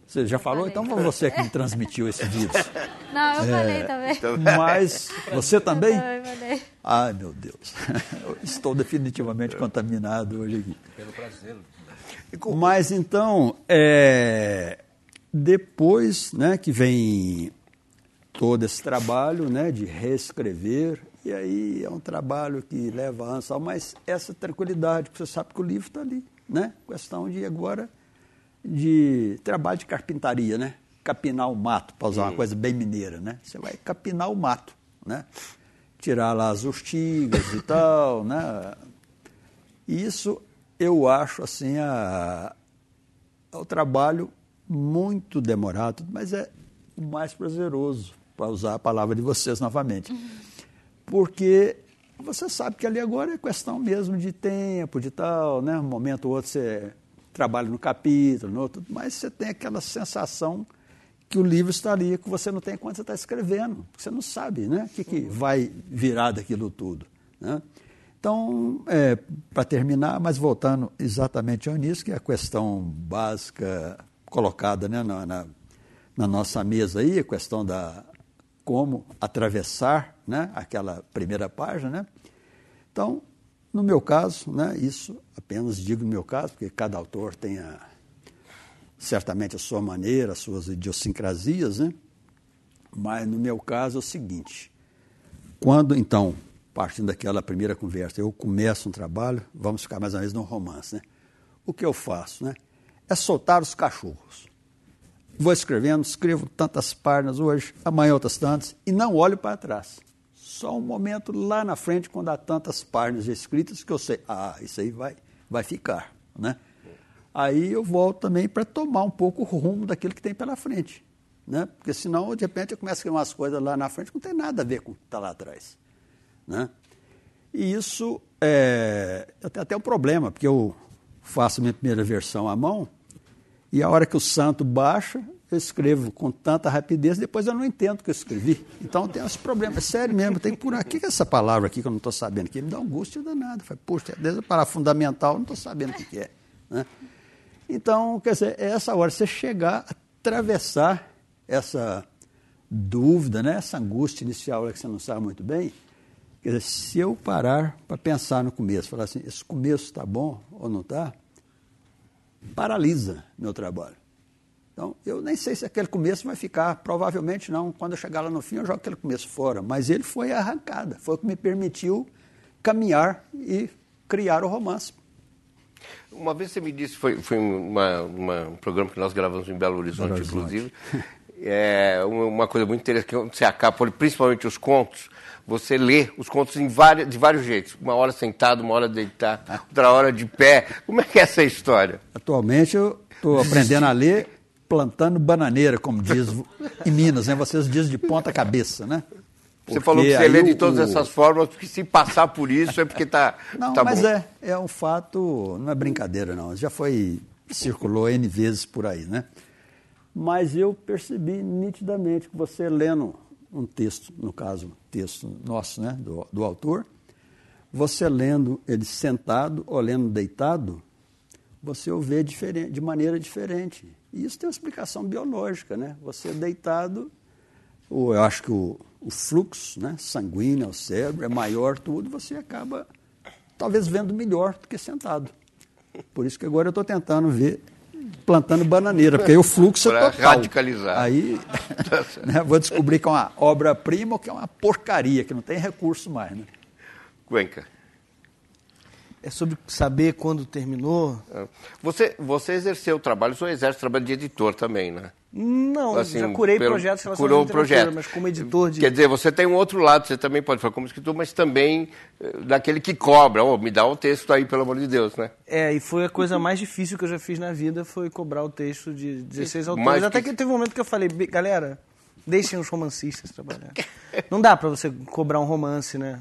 Você já falou? Então foi você que me transmitiu esse vírus. Não, eu falei também. Mas você também? Eu também falei. Ai, meu Deus. Eu estou definitivamente contaminado hoje aqui. Pelo prazer. Mas então, depois, né, que vem todo esse trabalho, né, de reescrever, e aí é um trabalho que leva anos, mas essa tranquilidade, porque você sabe que o livro está ali, né? Questão de agora de trabalho de carpintaria, né? Capinar o mato, para usar uma coisa bem mineira, né? Você vai capinar o mato, né? Tirar lá as urtigas e tal, né? Isso eu acho assim o trabalho muito demorado, mas é o mais prazeroso, para usar a palavra de vocês novamente. Porque você sabe que ali agora é questão mesmo de tempo, de tal, né? Um momento ou outro você trabalha no capítulo, no outro, mas você tem aquela sensação que o livro está ali, que você não tem quando você está escrevendo, porque você não sabe, né? O que vai virar daquilo tudo, né? Então, para terminar, mas voltando exatamente ao início, que é a questão básica colocada, né, na nossa mesa aí, a questão da como atravessar, né, aquela primeira página, né? Então, no meu caso, né, isso apenas digo no meu caso, porque cada autor tem certamente a sua maneira, as suas idiosincrasias, né? Mas no meu caso é o seguinte: quando então, partindo daquela primeira conversa, eu começo um trabalho, vamos ficar mais ou menos num romance, né? O que eu faço, né? É soltar os cachorros. Vou escrevendo, escrevo tantas páginas hoje, amanhã outras tantas, e não olho para trás. Só um momento lá na frente, quando há tantas páginas escritas, que eu sei, isso aí vai ficar, né? Aí eu volto também para tomar um pouco o rumo daquilo que tem pela frente, né? Porque senão, de repente, eu começo a escrever umas coisas lá na frente que não tem nada a ver com o que está lá atrás, né? E isso eu tenho até um problema, porque eu faço a minha primeira versão à mão, e a hora que o santo baixa, eu escrevo com tanta rapidez, depois eu não entendo o que eu escrevi. Então tem esse problema, é sério mesmo, tem que por aqui, que é essa palavra aqui que eu não estou sabendo, que me dá angústia danada. Puxa, desde a palavra fundamental, eu não estou sabendo o que é, né? Então, quer dizer, é essa hora, você chegar a atravessar essa dúvida, né? Essa angústia inicial que você não sabe muito bem. Quer dizer, se eu parar para pensar no começo, falar assim, esse começo está bom ou não está, paralisa meu trabalho. Então, eu nem sei se aquele começo vai ficar, provavelmente não. Quando eu chegar lá no fim, eu jogo aquele começo fora. Mas ele foi a arrancada, foi o que me permitiu caminhar e criar o romance. Uma vez você me disse, foi um programa que nós gravamos em Belo Horizonte, inclusive, uma coisa muito interessante, que você acaba, principalmente os contos, você lê os contos de vários jeitos. Uma hora sentado, uma hora deitado, outra hora de pé. Como é que é essa história? Atualmente eu estou aprendendo a ler plantando bananeira, como diz em Minas, né? Vocês dizem de ponta cabeça, né? Você falou que você lê de todas essas formas, porque se passar por isso é porque está não, tá mas bom. É um fato, não é brincadeira não, já circulou N vezes por aí, né? Mas eu percebi nitidamente que você lendo um texto, no caso, texto nosso, né, do autor, você lendo ele sentado ou lendo deitado, você o vê de maneira diferente. E isso tem uma explicação biológica, né? Você deitado, eu acho que o o fluxo, né, sanguíneo ao cérebro é maior, tudo, você acaba talvez vendo melhor do que sentado. Por isso que agora eu estou tentando ver plantando bananeira, porque aí o fluxo é total. Radicalizar. Aí né, vou descobrir que é uma obra-prima ou que é uma porcaria, que não tem recurso mais. Né? Cuenca. É sobre saber quando terminou? Você exerceu o trabalho, o senhor exerce o trabalho de editor também, né? Não, Assim, já curei projetos relacionados à literatura, mas como editor de... Quer dizer, você tem um outro lado, você também pode falar como escritor, mas também daquele que cobra. Me dá um texto aí, pelo amor de Deus, né? E foi a coisa mais difícil que eu já fiz na vida, foi cobrar o texto de 16 autores. Até que teve um momento que eu falei, galera, deixem os romancistas trabalhar. Não dá pra você cobrar um romance, né?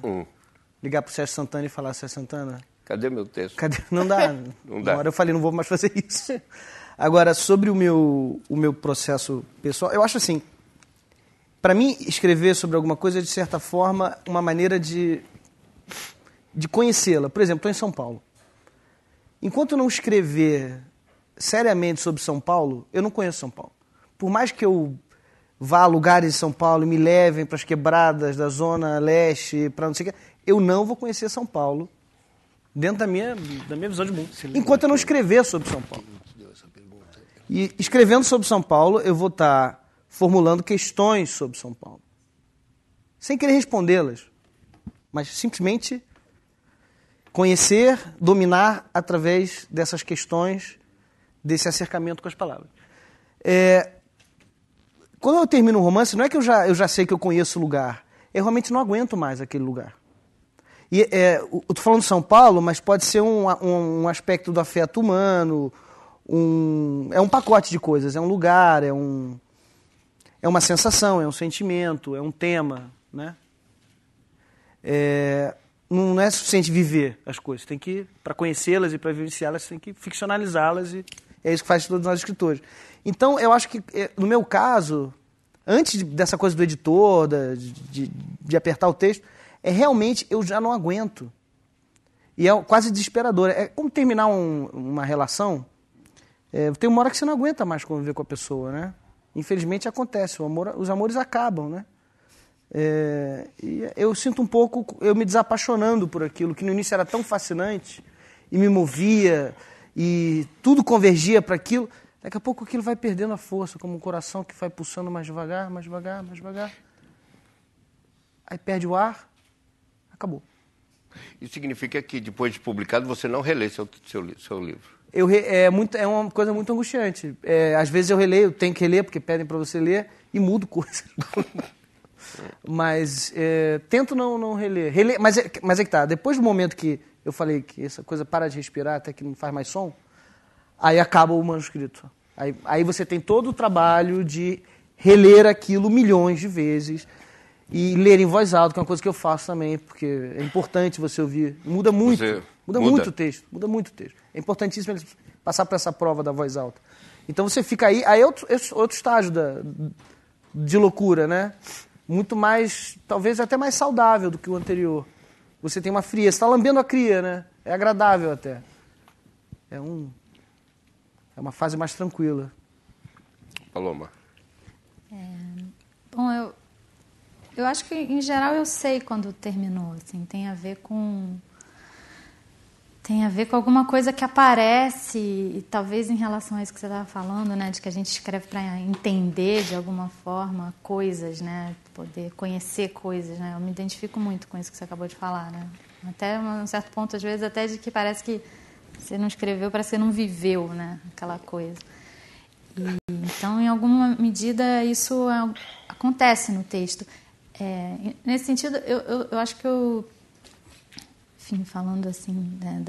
Ligar pro Sérgio Santana e falar, Sérgio Santana... Cadê meu texto? Não dá. Não dá. Uma hora eu falei, não vou mais fazer isso. Agora, sobre o meu processo pessoal, eu acho assim, para mim, escrever sobre alguma coisa é, de certa forma, uma maneira de conhecê-la. Por exemplo, estou em São Paulo. Enquanto eu não escrever seriamente sobre São Paulo, eu não conheço São Paulo. Por mais que eu vá a lugares de São Paulo e me levem para as quebradas da Zona Leste, para não sei o que, eu não vou conhecer São Paulo dentro da minha visão de mundo, enquanto eu não escrever sobre São Paulo. E escrevendo sobre São Paulo, eu vou estar formulando questões sobre São Paulo. Sem querer respondê-las, mas simplesmente conhecer, dominar através dessas questões, desse acercamento com as palavras. Quando eu termino um romance, não é que eu já sei que eu conheço o lugar, eu realmente não aguento mais aquele lugar. E, eu estou falando de São Paulo, mas pode ser um aspecto do afeto humano, é um pacote de coisas, é um lugar, é uma sensação, é um sentimento, é um tema, né? Não é suficiente viver as coisas, tem que, para conhecê-las e para vivenciá-las, tem que ficcionalizá-las, e é isso que faz todos nós escritores. Então, eu acho que, no meu caso, antes dessa coisa do editor, de apertar o texto, realmente eu já não aguento. E é quase desesperador. É como terminar uma relação. Tem uma hora que você não aguenta mais conviver com a pessoa, né? Infelizmente acontece, os amores acabam, né? E eu sinto um pouco, eu me desapaixonando por aquilo que no início era tão fascinante e me movia e tudo convergia para aquilo. Daqui a pouco aquilo vai perdendo a força, como um coração que vai pulsando mais devagar, mais devagar, mais devagar. Aí perde o ar, acabou. Isso significa que depois de publicado você não relê seu livro? É uma coisa muito angustiante. Às vezes eu releio, tenho que reler porque pedem para você ler e mudo coisas. Mas tento não reler. Mas é que tá, depois do momento que eu falei que essa coisa para de respirar até que não faz mais som, aí acaba o manuscrito. Aí você tem todo o trabalho de reler aquilo milhões de vezes e ler em voz alta, que é uma coisa que eu faço também, porque é importante você ouvir. Muda muito. Muda muito o texto. É importantíssimo ele passar por essa prova da voz alta. Então você fica aí é outro estágio de loucura, né? Muito mais, talvez até mais saudável do que o anterior. Você tem uma frieza, você está lambendo a cria, né? É agradável até. É uma fase mais tranquila. Paloma. Bom, eu acho que, em geral, eu sei quando terminou. Assim, tem a ver com alguma coisa que aparece, e talvez em relação a isso que você estava falando, né, de que a gente escreve para entender, de alguma forma, coisas, né, poder conhecer coisas. Né? Eu me identifico muito com isso que você acabou de falar. Né? Até um certo ponto, às vezes, até de que parece que você não escreveu, parece que você não viveu, né, aquela coisa. Então, em alguma medida, isso acontece no texto. Nesse sentido, eu acho que enfim, falando assim, né,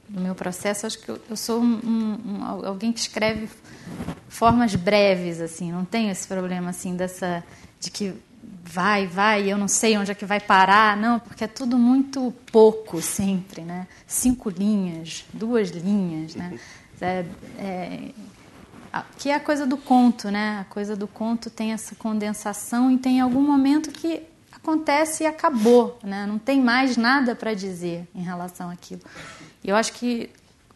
do meu processo, acho que eu sou alguém que escreve formas breves, assim, não tenho esse problema assim de que vai, eu não sei onde é que vai parar, não, porque é tudo muito pouco sempre, né? 5 linhas, 2 linhas, né? Que é a coisa do conto, né? A coisa do conto tem essa condensação e tem algum momento que acontece e acabou, né? Não tem mais nada para dizer em relação àquilo. E eu acho que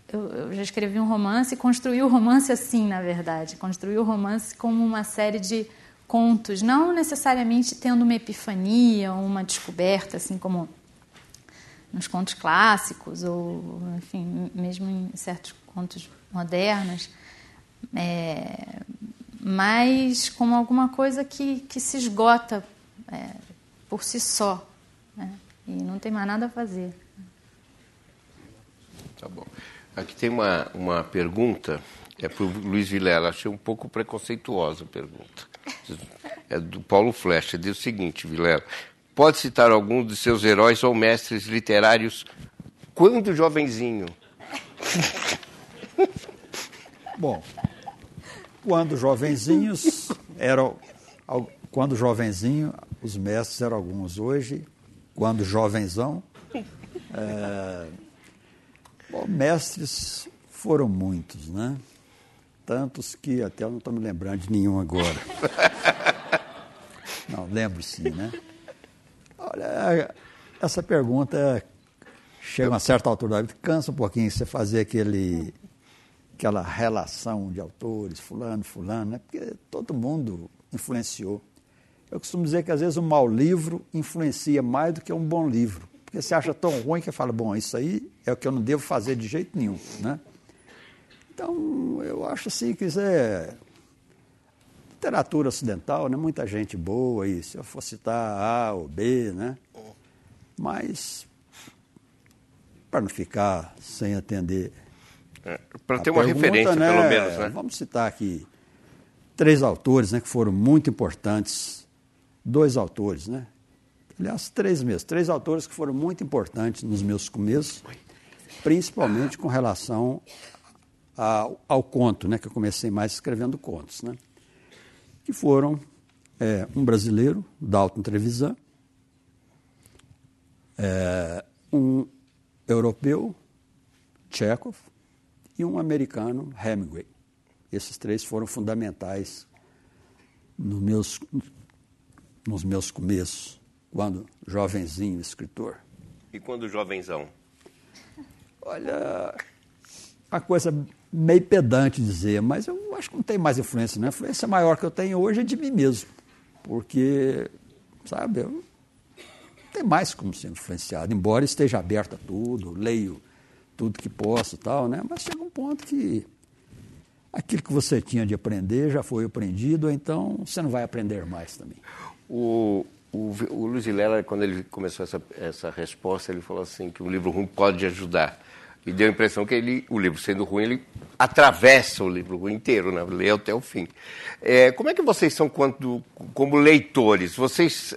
eu já escrevi um romance e construí o romance assim, na verdade. Construí o romance como uma série de contos, não necessariamente tendo uma epifania ou uma descoberta, assim como nos contos clássicos ou, enfim, mesmo em certos contos modernos, mas como alguma coisa que se esgota por si só, né? E não tem mais nada a fazer. Tá bom. Aqui tem uma pergunta, para o Luiz Vilela, achei um pouco preconceituosa a pergunta. É do Paulo Flecha, diz o seguinte, Vilela: pode citar algum de seus heróis ou mestres literários quando jovenzinho? Bom, quando jovenzinhos os mestres eram alguns. Hoje, quando jovenzão, mestres foram muitos, né? Tantos que até eu não estou me lembrando de nenhum agora. Não, lembro sim, né? Olha, essa pergunta chega a uma certa altura da vida, cansa um pouquinho você fazer aquela relação de autores, fulano, né? Porque todo mundo influenciou. Eu costumo dizer que às vezes um mau livro influencia mais do que um bom livro. Porque você acha tão ruim que fala, bom, isso aí é o que eu não devo fazer de jeito nenhum, né? Então, eu acho assim que isso é literatura ocidental, né? Muita gente boa, e se eu for citar A ou B, né? Mas, para não ficar sem atender para ter uma referência, né? pelo menos, né? Vamos citar aqui 3 autores, né, que foram muito importantes, 2 autores, né? Aliás, 3 mesmo, 3 autores que foram muito importantes nos meus começos, principalmente com relação ao conto, né, que eu comecei mais escrevendo contos, né? Que foram um brasileiro, Dalton Trevisan, um europeu, Chekhov, e um americano, Hemingway. Esses 3 foram fundamentais nos meus começos, quando jovenzinho escritor. E quando jovenzão? Olha, uma coisa meio pedante dizer, mas eu acho que não tem mais influência, não. A influência maior que eu tenho hoje é de mim mesmo, porque, sabe, eu não tenho mais como ser influenciado, embora esteja aberto a tudo, leio tudo que posso e tal, né? Mas chega um ponto que aquilo que você tinha de aprender já foi aprendido, então você não vai aprender mais também. O Luiz Vilela, quando ele começou essa resposta, ele falou assim que um livro ruim pode ajudar. E deu a impressão que o livro sendo ruim, ele atravessa o livro ruim inteiro, né? Lê até o fim. Como é que vocês são como leitores? Vocês...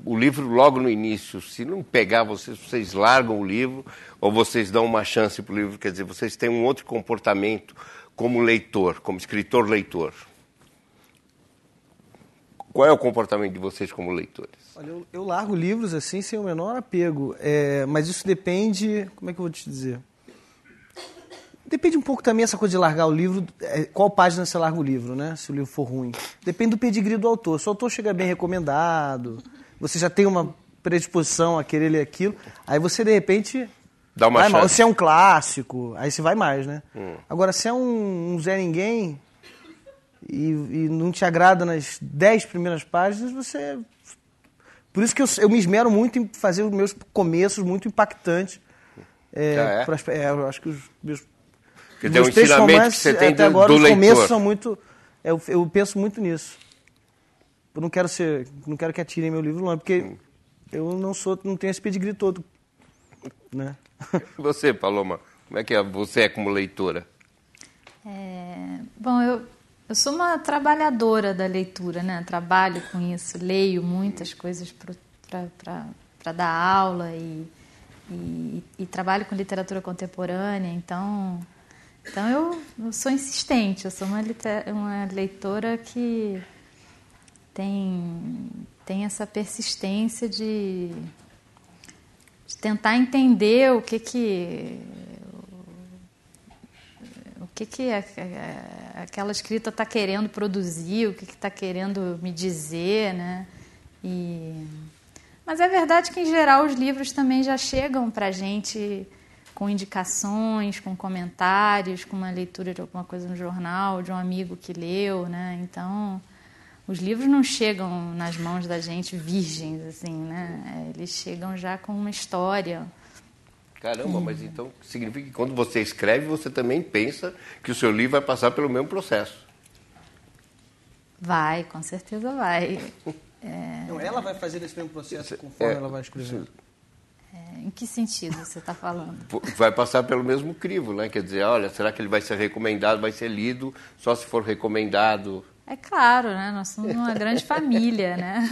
o livro logo no início, se não pegar vocês largam o livro ou vocês dão uma chance para o livro, quer dizer, vocês têm um outro comportamento como leitor, como escritor-leitor. Qual é o comportamento de vocês como leitores? Olha, eu largo livros assim sem o menor apego, mas isso depende, como é que eu vou te dizer? Depende um pouco também essa coisa de largar o livro, qual página você larga o livro, né? Se o livro for ruim. Depende do pedigree do autor. Se o autor chega bem recomendado, você já tem uma predisposição a querer ler aquilo, aí você, de repente, dá uma vai chance. Mais. Se é um clássico, aí você vai mais, né? Agora, se é um Zé Ninguém e não te agrada nas 10 primeiras páginas, você... Por isso que eu me esmero muito em fazer os meus começos muito impactantes. Eu acho que os meus... Quer dizer, o ensinamento que você tem até agora, do leitor. Os começos são muito... Eu penso muito nisso. Eu não quero que atirem meu livro longe, porque eu não tenho esse pedigree todo, né? E você, Paloma, como é que você é como leitora? Bom, eu sou uma trabalhadora da leitura, né? Trabalho com isso, leio muitas coisas para dar aula e trabalho com literatura contemporânea, então eu sou insistente, eu sou uma leitora que tem essa persistência de tentar entender o que aquela escrita está querendo produzir, o que está querendo me dizer, né? Mas é verdade que, em geral, os livros também já chegam para a gente com indicações, com comentários, com uma leitura de alguma coisa no jornal, de um amigo que leu, né? Então, os livros não chegam nas mãos da gente virgens, assim, né? Eles chegam já com uma história. Caramba, mas então significa que quando você escreve, você também pensa que o seu livro vai passar pelo mesmo processo. Vai, com certeza vai. Não, ela vai fazer esse mesmo processo conforme ela vai escrevendo. Em que sentido você está falando? Vai passar pelo mesmo crivo, né? Quer dizer, olha, será que ele vai ser recomendado, vai ser lido só se for recomendado? É claro, né? Nós somos uma grande família, né?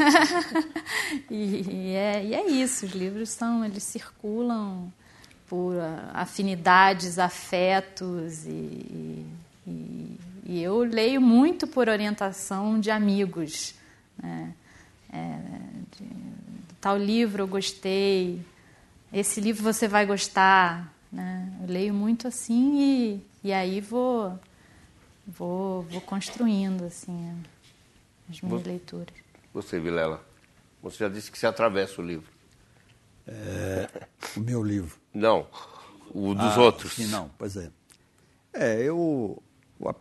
E é isso, os livros eles circulam por afinidades, afetos e eu leio muito por orientação de amigos, né? Tal livro eu gostei, esse livro você vai gostar, né? Eu leio muito assim e aí vou construindo assim as minhas leituras. Você, Vilela, você já disse que você atravessa o livro. O meu livro. Não, o dos outros. Sim, não, pois é. Eu vou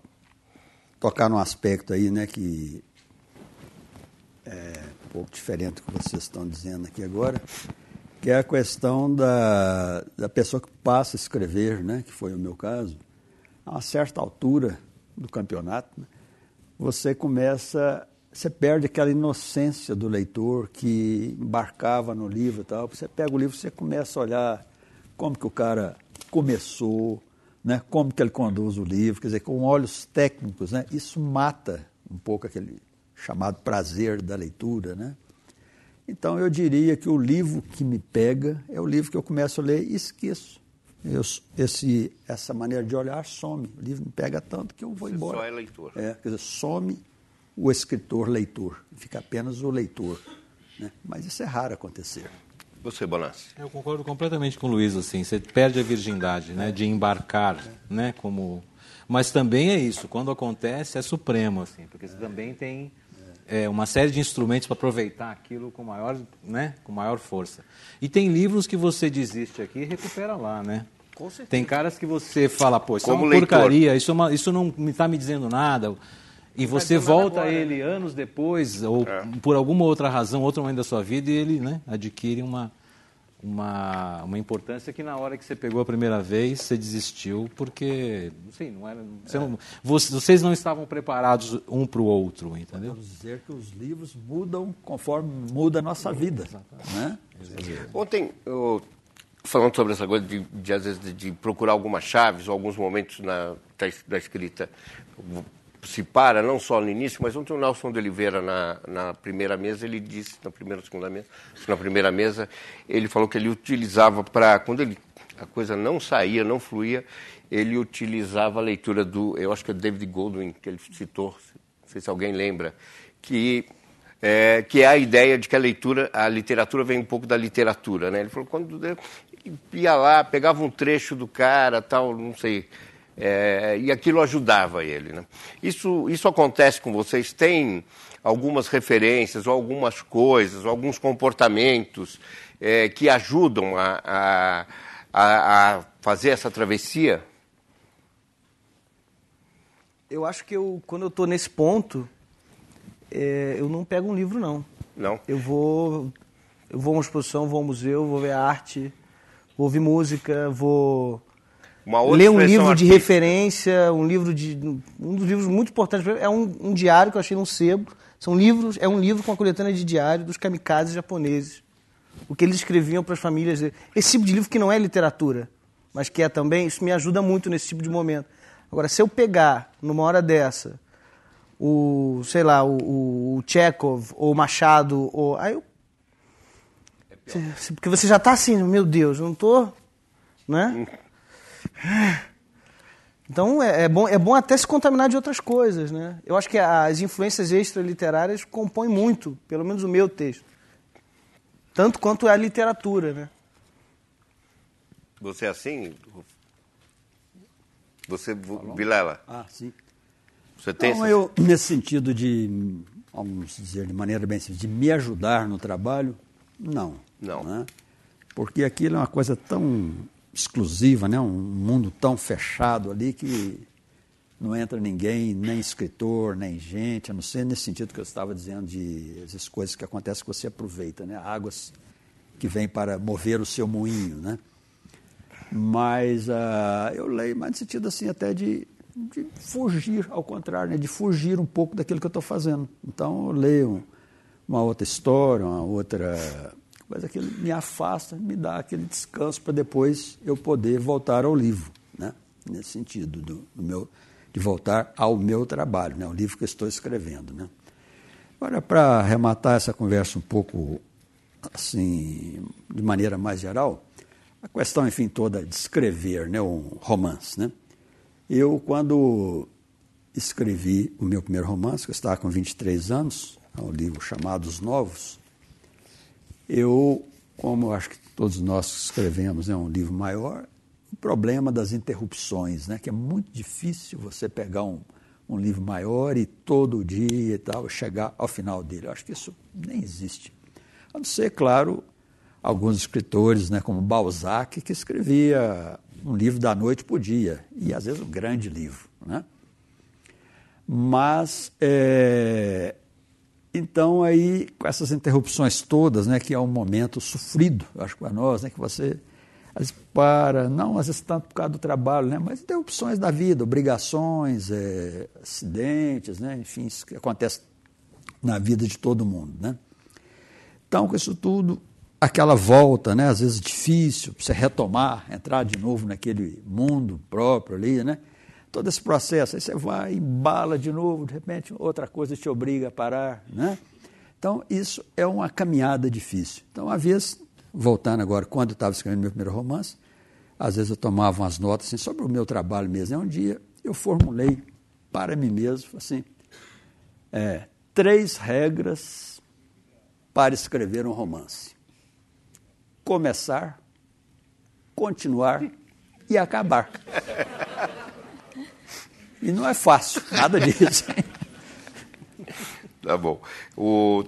tocar num aspecto aí, né, que é um pouco diferente do que vocês estão dizendo aqui agora, que é a questão da pessoa que passa a escrever, né, que foi o meu caso, a uma certa altura do campeonato, né, você perde aquela inocência do leitor que embarcava no livro e tal. Você pega o livro, você começa a olhar como que o cara começou, né, como que ele conduz o livro, quer dizer, com olhos técnicos, né, isso mata um pouco aquele chamado prazer da leitura, né? Então eu diria que o livro que me pega é o livro que eu começo a ler e esqueço. Essa maneira de olhar some. O livro me pega tanto que eu vou embora. Só é leitor. Quer dizer, some o escritor-leitor, fica apenas o leitor, né? Mas isso é raro acontecer. Você, Bonassi? Eu concordo completamente com o Luiz, assim, você perde a virgindade, né, de embarcar, né, como... Mas também é isso, quando acontece é supremo, assim, porque você também tem uma série de instrumentos para aproveitar aquilo com maior, né, com maior força. E tem livros que você desiste aqui e recupera lá, né? Com certeza. Tem caras que você fala, pô, isso Como é uma leitor. porcaria, isso não me está me dizendo nada... E você volta a ele anos depois, ou por alguma outra razão, outro momento da sua vida, e ele, né, adquire uma importância que na hora que você pegou a primeira vez, você desistiu, porque, não sei, não era, vocês não estavam preparados um para o outro, entendeu? Podemos dizer que os livros mudam conforme muda a nossa vida, né? Ontem, falando sobre essa coisa de às vezes, de procurar algumas chaves ou alguns momentos da escrita, se para, não só no início, mas ontem o Nelson de Oliveira, na primeira mesa, ele disse, na primeira mesa, ele falou que ele utilizava quando a coisa não saía, não fluía, ele utilizava a leitura eu acho que é David Goldwyn, que ele citou, não sei se alguém lembra, que é a ideia de que a literatura vem um pouco da literatura, né? Ele falou, quando ia lá, pegava um trecho do cara, tal, não sei... e aquilo ajudava ele, né? Isso acontece com vocês? Tem algumas referências, ou algumas coisas, ou alguns comportamentos que ajudam a fazer essa travessia? Eu acho que quando eu estou nesse ponto, eu não pego um livro, não. Não? Eu vou a uma exposição, vou ao museu, vou ver a arte, vou ouvir música, vou... ler um livro de referência, um dos livros muito importantes é um diário que eu achei num sebo. É um livro com a coletânea de diário dos kamikazes japoneses. O que eles escreviam para as famílias. Esse tipo de livro que não é literatura, mas que é também, isso me ajuda muito nesse tipo de momento. Agora, se eu pegar, numa hora dessa, o Chekhov, ou o Machado, porque você já está assim, meu Deus, eu não estou... né? Então é bom até se contaminar de outras coisas, né? Eu acho que as influências extraliterárias compõem muito, pelo menos o meu texto, tanto quanto a literatura, né? Você é assim? Você, Vilela? Sim. Você tem eu, nesse sentido de, vamos dizer de maneira bem simples, de me ajudar no trabalho, não. Não. Né? Porque aquilo é uma coisa tão exclusiva, né? Um mundo tão fechado ali que não entra ninguém, nem escritor, nem gente, a não ser nesse sentido que eu estava dizendo de essas coisas que acontecem que você aproveita, né? Águas que vêm para mover o seu moinho, né? Mas eu leio mais no sentido assim até de fugir, ao contrário, né? De fugir um pouco daquilo que eu estou fazendo. Então eu leio uma outra história, uma outra coisa que me afasta, me dá aquele descanso para depois eu poder voltar ao livro, né? Nesse sentido de voltar ao meu trabalho, né? O livro que eu estou escrevendo, né? Agora, para arrematar essa conversa um pouco assim, de maneira mais geral, a questão, enfim, toda de escrever, né, um romance, né? Eu, quando escrevi o meu primeiro romance, que eu estava com 23 anos, um livro chamado Os Novos, eu, como acho que todos nós escrevemos, né, um livro maior, o problema das interrupções, né, que é muito difícil você pegar um livro maior e todo dia e tal, chegar ao final dele. Eu acho que isso nem existe. A não ser, claro, alguns escritores, né, como Balzac, que escrevia um livro da noite por dia, e às vezes um grande livro, né? Mas, então, aí, com essas interrupções todas, né, que é um momento sofrido, eu acho, para nós, né, que você, às vezes, não às vezes tanto por causa do trabalho, né, mas interrupções da vida, obrigações, acidentes, né, enfim, isso que acontece na vida de todo mundo, né? Então, com isso tudo, aquela volta, né, às vezes difícil, você retomar, entrar de novo naquele mundo próprio ali, né? Todo esse processo, aí você vai, embala de novo, de repente outra coisa te obriga a parar, né? Então, isso é uma caminhada difícil. Então, às vezes, voltando agora, quando eu estava escrevendo meu primeiro romance, às vezes eu tomava umas notas assim, sobre o meu trabalho mesmo. Um dia eu formulei para mim mesmo, assim, 3 regras para escrever um romance: começar, continuar e acabar. E não é fácil, nada disso. Tá bom.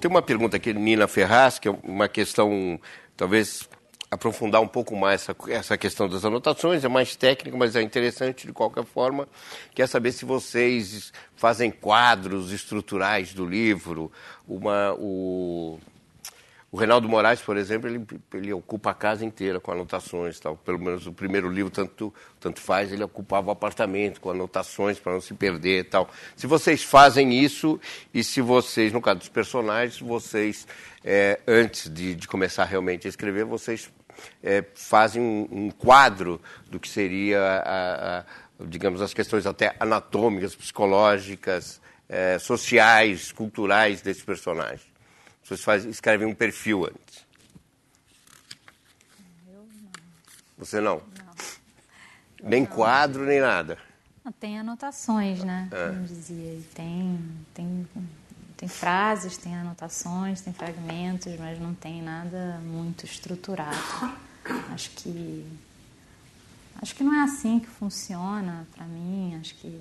Tem uma pergunta aqui, Nina Ferraz, que é uma questão, talvez aprofundar um pouco mais essa questão das anotações, é mais técnica, mas é interessante de qualquer forma. Quer saber se vocês fazem quadros estruturais do livro. O Reinaldo Moraes, por exemplo, ele ocupa a casa inteira com anotações, tal. Pelo menos o primeiro livro, tanto faz, ele ocupava o apartamento com anotações para não se perder e tal. Se vocês fazem isso, e se vocês, no caso dos personagens, vocês, antes de começar realmente a escrever, vocês fazem um quadro do que seria, digamos, as questões até anatômicas, psicológicas, sociais, culturais desses personagens. Vocês escrevem um perfil antes. Eu não. Você não? Não. Nem quadro, nem nada. Não, tem anotações, né? Como dizia. E tem frases, tem anotações, tem fragmentos, mas não tem nada muito estruturado. Acho que não é assim que funciona para mim. Acho que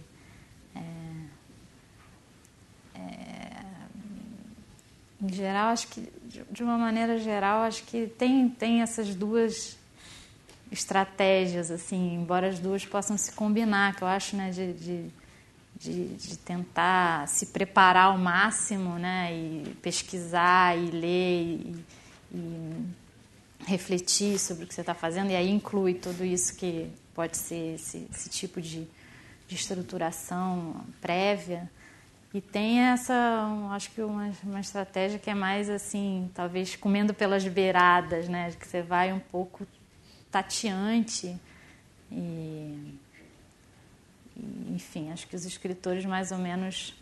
em geral, acho que, de uma maneira geral, acho que tem essas duas estratégias, assim, embora as duas possam se combinar, que eu acho, né, de tentar se preparar ao máximo, né, e pesquisar, e ler, e refletir sobre o que você está fazendo, e aí inclui tudo isso que pode ser esse tipo de estruturação prévia. E tem acho que uma estratégia que é mais assim, talvez comendo pelas beiradas, né? Que você vai um pouco tateante enfim, acho que os escritores mais ou menos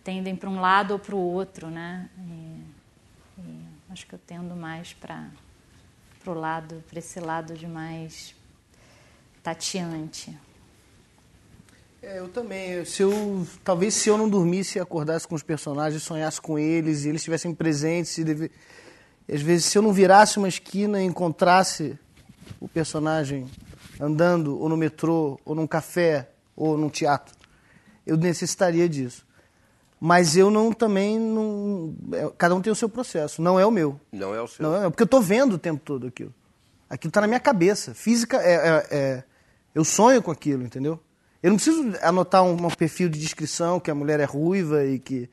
tendem para um lado ou para o outro, né? E acho que eu tendo mais para esse lado de mais tateante. Eu também. Talvez se eu não dormisse e acordasse com os personagens, sonhasse com eles, e eles estivessem presentes, às vezes se eu não virasse uma esquina e encontrasse o personagem andando, ou no metrô, ou num café, ou num teatro, eu necessitaria disso. Mas eu também não... Cada um tem o seu processo, não é o meu. Não é o seu. Não é o meu, porque eu estou vendo o tempo todo aquilo. Aquilo está na minha cabeça. Física eu sonho com aquilo, entendeu? Eu não preciso anotar um perfil de descrição que a mulher é ruiva e que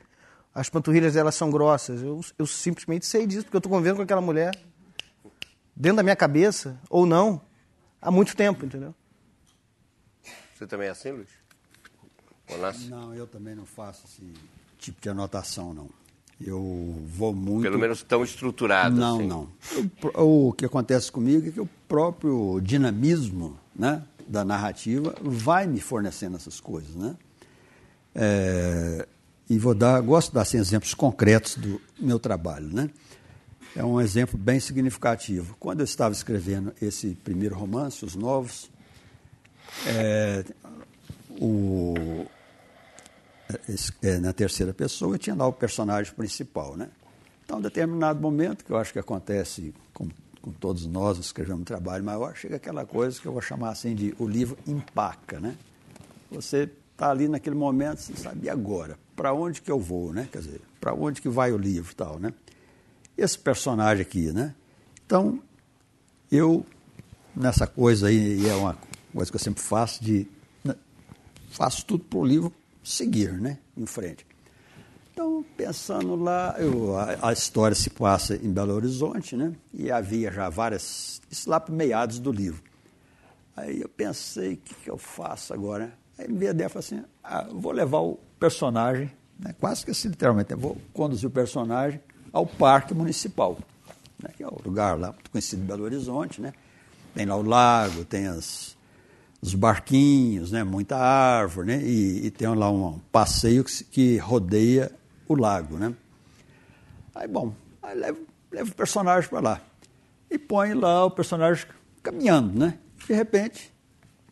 as panturrilhas dela são grossas. Eu simplesmente sei disso, porque eu estou convivendo com aquela mulher dentro da minha cabeça, ou não, há muito tempo, entendeu? Você também é assim, Luiz? Bonassi? Não, eu também não faço esse tipo de anotação, não. Eu vou muito... Pelo menos tão estruturado. Não, assim. não. O que acontece comigo é que o próprio dinamismo, né, da narrativa vai me fornecendo essas coisas, né? E gosto de dar assim, exemplos concretos do meu trabalho, né? É um exemplo bem significativo. Quando eu estava escrevendo esse primeiro romance, Os Novos, na terceira pessoa, eu tinha lá o personagem principal, né? Então, em determinado momento, que eu acho que acontece com todos nós, escrevemos um trabalho maior, chega aquela coisa que eu vou chamar assim de o livro empaca, né? Você está ali naquele momento, você sabe, e agora? Para onde que eu vou, né? Quer dizer, para onde que vai o livro e tal, né? Esse personagem aqui, né? Então, eu, nessa coisa aí, e é uma coisa que eu sempre faço, faço tudo para o livro seguir, né? Em frente. Então, pensando lá, a história se passa em Belo Horizonte, né? E havia já várias... Isso lá para meados do livro. Aí eu pensei, o que eu faço agora? Aí me veio a ideia, falei assim, vou levar o personagem, né? Quase que assim, literalmente, vou conduzir o personagem ao Parque Municipal, né? Que é o lugar lá muito conhecido em Belo Horizonte, né? Tem lá o lago, tem os barquinhos, né? Muita árvore, né? E tem lá um passeio que rodeia o lago, né? Aí, bom, levo o personagem para lá e põe lá o personagem caminhando, né? De repente,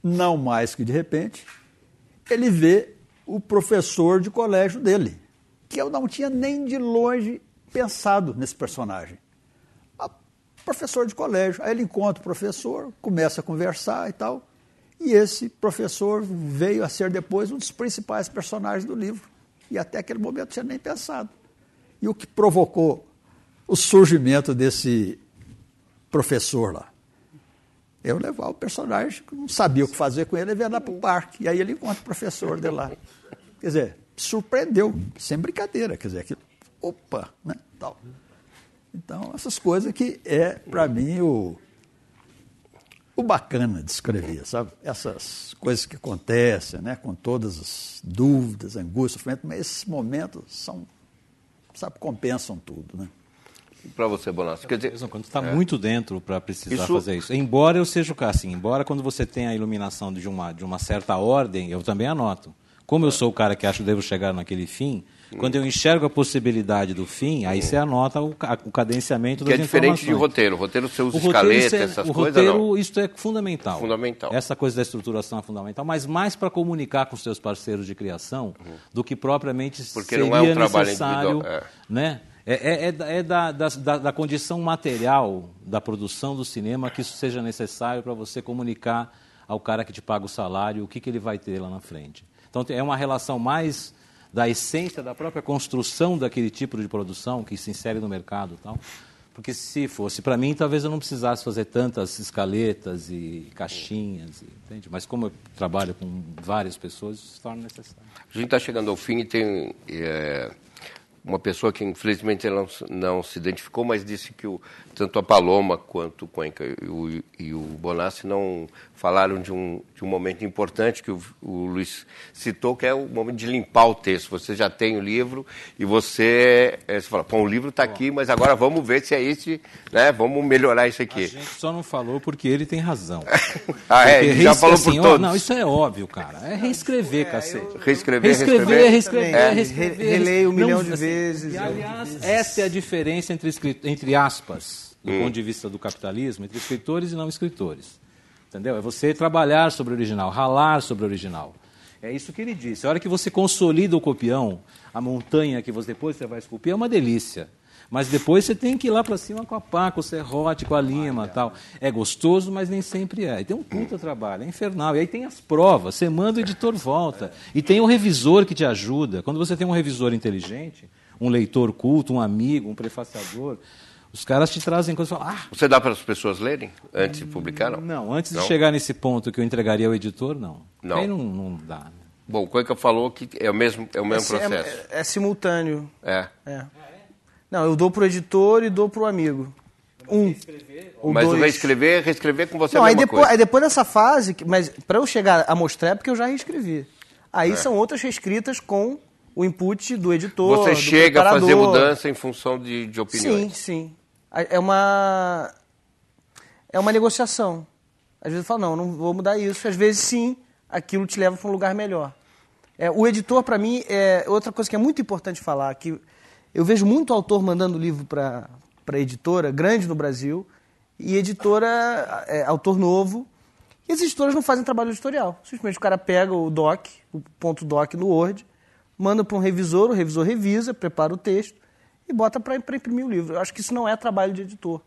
não mais que de repente, ele vê o professor de colégio dele, que eu não tinha nem de longe pensado nesse personagem. Professor de colégio. Aí ele encontra o professor, começa a conversar e tal, e esse professor veio a ser depois um dos principais personagens do livro. E até aquele momento eu não tinha nem pensado. E o que provocou o surgimento desse professor lá? Eu levar o personagem, que não sabia o que fazer com ele, ele ia lá para o parque. E aí ele encontra o professor dele lá. Quer dizer, surpreendeu, sem brincadeira. Quer dizer, aquilo, opa, né? Tal. Então, essas coisas que para mim, o bacana de escrever, sabe? Essas coisas que acontecem, né? Com todas as dúvidas, angústias, sofrimento, mas esses momentos compensam tudo, né? Para você, Bonassi. Quer dizer, quando está muito dentro para precisar fazer isso. Embora eu seja o cara, assim, embora quando você tem a iluminação de uma certa ordem, eu também anoto. Como eu sou o cara que acha que devo chegar naquele fim, quando eu enxergo a possibilidade do fim, aí você anota o cadenciamento das informações. Que é diferente de roteiro. O roteiro você usa escaleta, essas coisas, não? O roteiro, isso é fundamental. Fundamental. Essa coisa da estruturação é fundamental, mas mais para comunicar com os seus parceiros de criação do que propriamente porque seria não é um trabalho necessário, individual. Né? Da condição material da produção do cinema que isso seja necessário para você comunicar ao cara que te paga o salário o que ele vai ter lá na frente. Então, é uma relação mais da essência da própria construção daquele tipo de produção que se insere no mercado e tal. Porque se fosse para mim, talvez eu não precisasse fazer tantas escaletas e caixinhas, entende? Mas como eu trabalho com várias pessoas, isso se torna necessário. A gente está chegando ao fim e tem uma pessoa que infelizmente não se identificou, mas disse que tanto a Paloma quanto o Cuenca e o Bonassi não falaram de um momento importante que o Luiz citou, que é o momento de limpar o texto. Você já tem o livro e você fala, pô, o livro está aqui, mas agora vamos ver se é esse, né? Vamos melhorar isso aqui. A gente só não falou porque ele tem razão. Ele já falou por todos. Não, isso é óbvio, cara. É reescrever, cacete. Reescrever. Releio 1 milhão de vezes. E, aliás, essa é a diferença entre aspas, do ponto de vista do capitalismo, entre escritores e não escritores. Entendeu? É você trabalhar sobre o original, ralar sobre o original. É isso que ele disse. A hora que você consolida o copião, a montanha que depois você vai esculpir, é uma delícia. Mas depois você tem que ir lá para cima com a pá, com o serrote, com a lima e tal. É gostoso, mas nem sempre é. E tem um puta trabalho, é infernal. E aí tem as provas, você manda, o editor volta. E tem o revisor que te ajuda. Quando você tem um revisor inteligente, um leitor culto, um amigo, um prefaciador, Os caras te trazem coisas e falam, Você dá para as pessoas lerem antes de publicar? não, antes de chegar nesse ponto que eu entregaria ao editor, não. Não. Aí não dá. Né? Bom, o Cuenca falou que é o mesmo processo. É simultâneo. É. Não, eu dou pro editor e dou pro amigo. Ou Mas dois. o reescrever com você Não, é a aí mesma depois, coisa. aí depois dessa fase, mas para eu chegar a mostrar é porque eu já reescrevi. Aí são outras reescritas com o input do editor, Você do chega a preparador. fazer mudança em função de opiniões. Sim. É uma negociação. Às vezes eu falo, não vou mudar isso. Às vezes, sim, aquilo te leva para um lugar melhor. O editor, para mim, é outra coisa que é muito importante falar, que eu vejo muito autor mandando livro para editora, grande no Brasil, e editora, autor novo, e as editoras não fazem trabalho editorial. Simplesmente o cara pega o ponto doc no Word, manda para um revisor, o revisor revisa, prepara o texto e bota para imprimir o livro. Eu acho que isso não é trabalho de editor.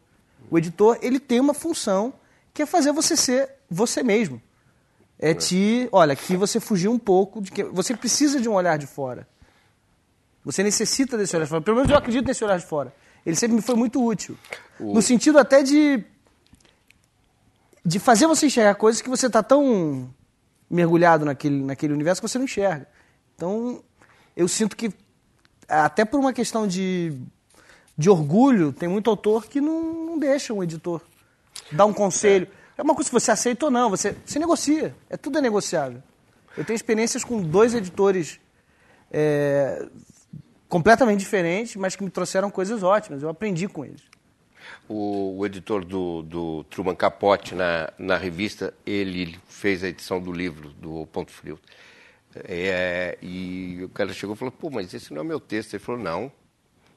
O editor, ele tem uma função que é fazer você ser você mesmo. Olha, aqui você fugiu um pouco, você precisa de um olhar de fora. Você necessita desse olhar de fora. Pelo menos eu acredito nesse olhar de fora. Ele sempre me foi muito útil. No sentido até de fazer você enxergar coisas que você está tão mergulhado naquele universo que você não enxerga. Então, eu sinto que, até por uma questão de orgulho, tem muito autor que não deixa um editor dar um conselho. É uma coisa que você aceita ou não, você negocia. Tudo é negociável. Eu tenho experiências com 2 editores completamente diferentes, mas que me trouxeram coisas ótimas. Eu aprendi com eles. O editor do Truman Capote, na revista, ele fez a edição do livro, do Ponto Frio. E o cara chegou e falou, mas esse não é meu texto. Ele falou, não.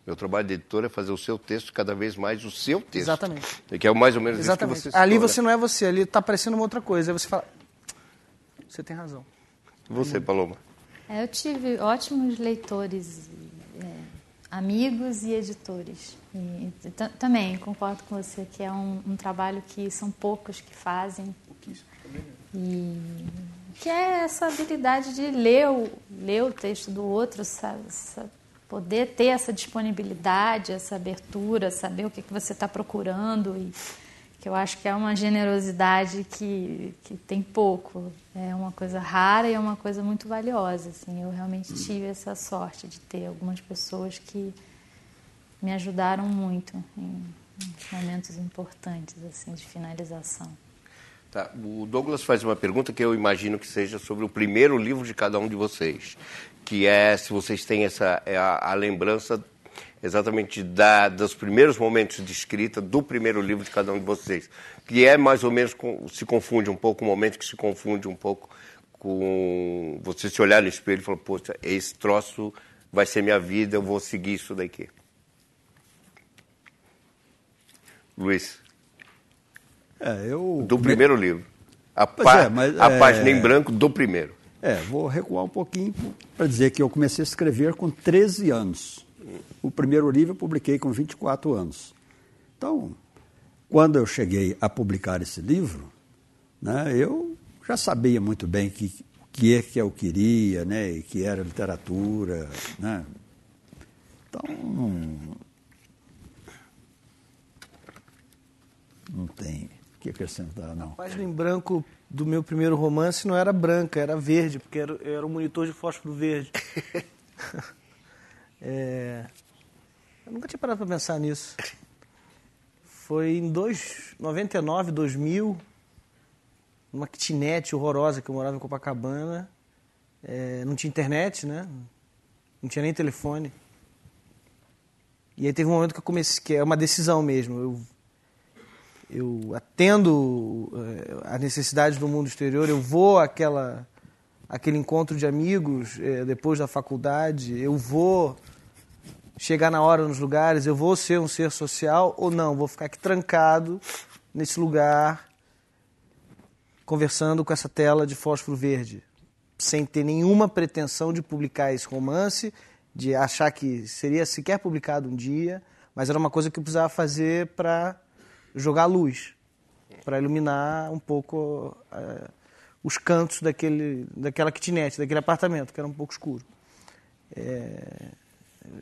Meu trabalho de editor é fazer o seu texto cada vez mais o seu texto. Exatamente. Que é mais ou menos Exatamente. isso que você citou, ali você não é você, ali está parecendo uma outra coisa. Aí você fala, você tem razão. Você, Paloma? Eu tive ótimos leitores, amigos e editores. E também concordo com você que é um trabalho que são poucos que fazem. E que é essa habilidade de ler o texto do outro, poder ter essa disponibilidade, essa abertura, saber o que você está procurando, e que eu acho que é uma generosidade que tem pouco. É uma coisa rara e é uma coisa muito valiosa. Assim. Eu realmente tive essa sorte de ter algumas pessoas que me ajudaram muito em momentos importantes assim, de finalização. Tá. O Douglas faz uma pergunta que eu imagino que seja sobre o primeiro livro de cada um de vocês, que é se vocês têm a lembrança exatamente dos primeiros momentos de escrita do primeiro livro de cada um de vocês, que é mais ou menos, se confunde um pouco, um momento que se confunde um pouco com você se olhar no espelho e falar, poxa, esse troço vai ser minha vida, eu vou seguir isso daqui. Luiz. Do primeiro livro. A página em branco do primeiro. Vou recuar um pouquinho para dizer que eu comecei a escrever com 13 anos. O primeiro livro eu publiquei com 24 anos. Então, quando eu cheguei a publicar esse livro, né, eu já sabia muito bem o que é que eu queria, né, e que era literatura. Né? Então, não tem o que acrescentar, não. A página em branco do meu primeiro romance não era branca, era verde, porque era um monitor de fósforo verde. Eu nunca tinha parado para pensar nisso. Foi em 99, 2000, numa kitnet horrorosa que eu morava em Copacabana. Não tinha internet, né? Não tinha nem telefone. E aí teve um momento que eu comecei, que é uma decisão mesmo. Eu atendo a necessidade do mundo exterior, eu vou àquele encontro de amigos depois da faculdade, eu vou chegar na hora nos lugares, eu vou ser um ser social ou não, vou ficar aqui trancado nesse lugar, conversando com essa tela de fósforo verde, sem ter nenhuma pretensão de publicar esse romance, de achar que seria sequer publicado um dia, mas era uma coisa que eu precisava fazer para jogar luz, para iluminar um pouco os cantos daquela kitnet, daquele apartamento, que era um pouco escuro.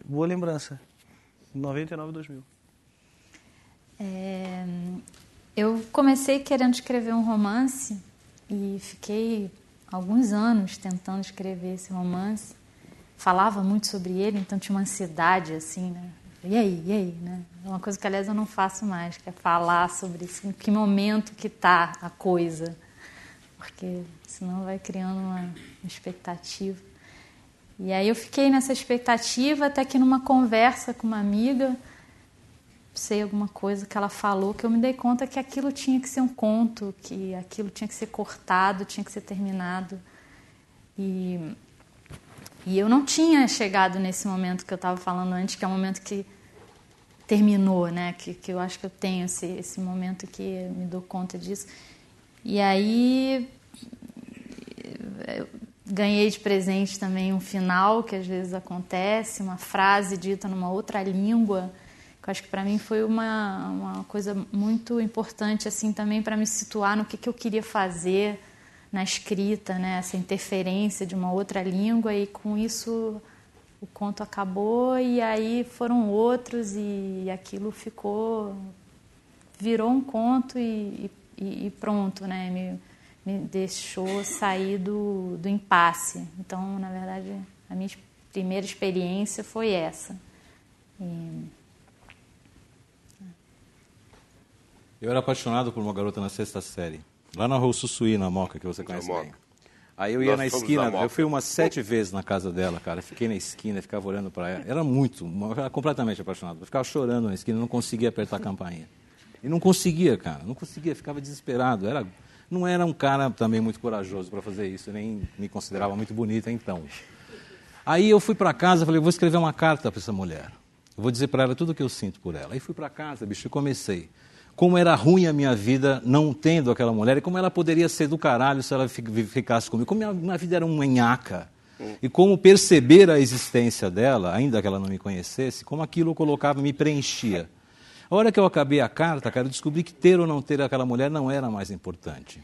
Boa lembrança. 99, 2000. Eu comecei querendo escrever um romance e fiquei alguns anos tentando escrever esse romance. Falava muito sobre ele, então tinha uma ansiedade, assim, né? E aí, né? É uma coisa que, aliás, eu não faço mais, que é falar sobre isso, em que momento que está a coisa. Porque senão vai criando uma expectativa. E aí eu fiquei nessa expectativa até que numa conversa com uma amiga, sei alguma coisa que ela falou, que eu me dei conta que aquilo tinha que ser um conto, que aquilo tinha que ser cortado, tinha que ser terminado. E eu não tinha chegado nesse momento que eu estava falando antes, que é o momento que terminou, né? Que eu acho que eu tenho esse momento que me dou conta disso. E aí eu ganhei de presente também um final, que às vezes acontece, uma frase dita numa outra língua, que eu acho que para mim foi uma coisa muito importante, assim, também para me situar no que eu queria fazer na escrita, né? Essa interferência de uma outra língua, e com isso o conto acabou, e aí foram outros, e aquilo virou um conto e pronto, né? Me deixou sair do impasse. Então, na verdade, a minha primeira experiência foi essa. Eu era apaixonado por uma garota na 6ª série. Lá na Rua Sussuí, na Moca, que você conhece bem. Aí eu ia na esquina, eu fui umas 7 vezes na casa dela, cara. Fiquei na esquina, ficava olhando para ela. Era completamente apaixonado. Eu ficava chorando na esquina, não conseguia apertar a campainha. E não conseguia, cara, não conseguia, ficava desesperado. Não era um cara também muito corajoso para fazer isso, nem me considerava muito bonita então. Aí eu fui para casa, falei, vou escrever uma carta para essa mulher. Eu vou dizer para ela tudo o que eu sinto por ela. Aí fui para casa, bicho, e comecei. Como era ruim a minha vida não tendo aquela mulher, e como ela poderia ser do caralho se ela ficasse comigo. Como a minha vida era uma nhaca. E como perceber a existência dela, ainda que ela não me conhecesse, como aquilo colocava, me preenchia. A hora que eu acabei a carta, cara, eu descobri que ter ou não ter aquela mulher não era mais importante.